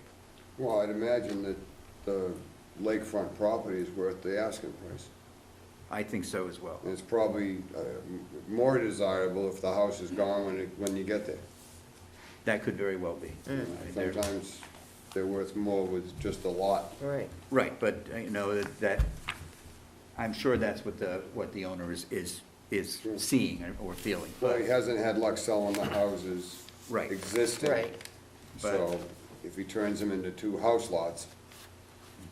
Speaker 3: well, I'd imagine that the lakefront property is worth the asking price.
Speaker 1: I think so as well.
Speaker 3: And it's probably more desirable if the house is gone when you get there.
Speaker 1: That could very well be. There-
Speaker 3: Sometimes they're worth more with just a lot.
Speaker 2: Right.
Speaker 1: Right, but, that, I'm sure that's what the owner is seeing or feeling.
Speaker 3: Well, he hasn't had luck selling the houses
Speaker 1: Right.
Speaker 3: existing.
Speaker 2: Right.
Speaker 3: So if he turns them into two house lots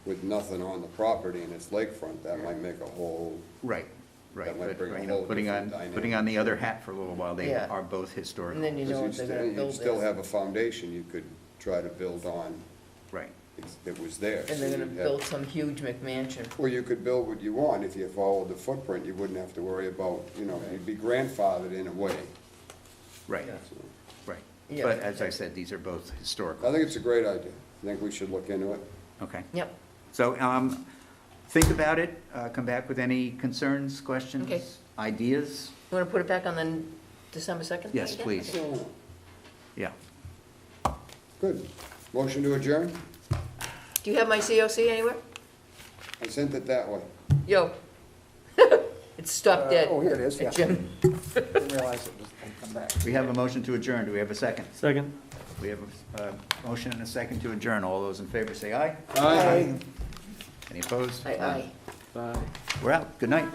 Speaker 3: with nothing on the property and it's lakefront, that might make a whole,
Speaker 1: Right, right.
Speaker 3: That might
Speaker 1: But,
Speaker 3: bring a
Speaker 1: you know,
Speaker 3: whole
Speaker 1: putting on,
Speaker 3: different
Speaker 1: putting on the other hat for a little while, they
Speaker 2: Yeah.
Speaker 1: are both historic.
Speaker 2: And then you know what
Speaker 3: because
Speaker 2: they're gonna build
Speaker 3: you'd still
Speaker 2: there.
Speaker 3: have a foundation you could try to build on
Speaker 1: Right,
Speaker 3: that was there.
Speaker 2: And
Speaker 3: So
Speaker 2: they're gonna
Speaker 3: you'd have-
Speaker 2: build some huge McMansion.
Speaker 3: Well, you could build what you want. If you followed the footprint, you wouldn't have to worry about, you'd be grandfathered in a way.
Speaker 1: right,
Speaker 2: Yeah.
Speaker 3: So,
Speaker 1: right.
Speaker 2: Yeah.
Speaker 1: But as I said, these are both historical.
Speaker 3: I think it's a great idea. I think we should look into it.
Speaker 1: Okay.
Speaker 2: Yep.
Speaker 1: So, think about it, come back with any concerns, questions?
Speaker 2: Okay.
Speaker 1: ideas?
Speaker 2: You want to put it back on the December 2nd?
Speaker 1: Yes,
Speaker 2: again?
Speaker 1: please. Yeah.
Speaker 3: Good. Motion to adjourn?
Speaker 2: Do you have my COC anywhere?
Speaker 3: I sent it that way.
Speaker 2: Yo. It's stopped dead.
Speaker 4: Oh, here it is, yeah.
Speaker 2: Jim.
Speaker 4: Didn't realize it was, I'd come back.
Speaker 1: We have a motion to adjourn. Do we have a second?
Speaker 10: Second.
Speaker 1: We have a motion and a second to adjourn. All those in favor say aye.
Speaker 4: Aye.
Speaker 1: Any opposed?
Speaker 2: Aye.
Speaker 10: Bye.
Speaker 1: We're out. Good night.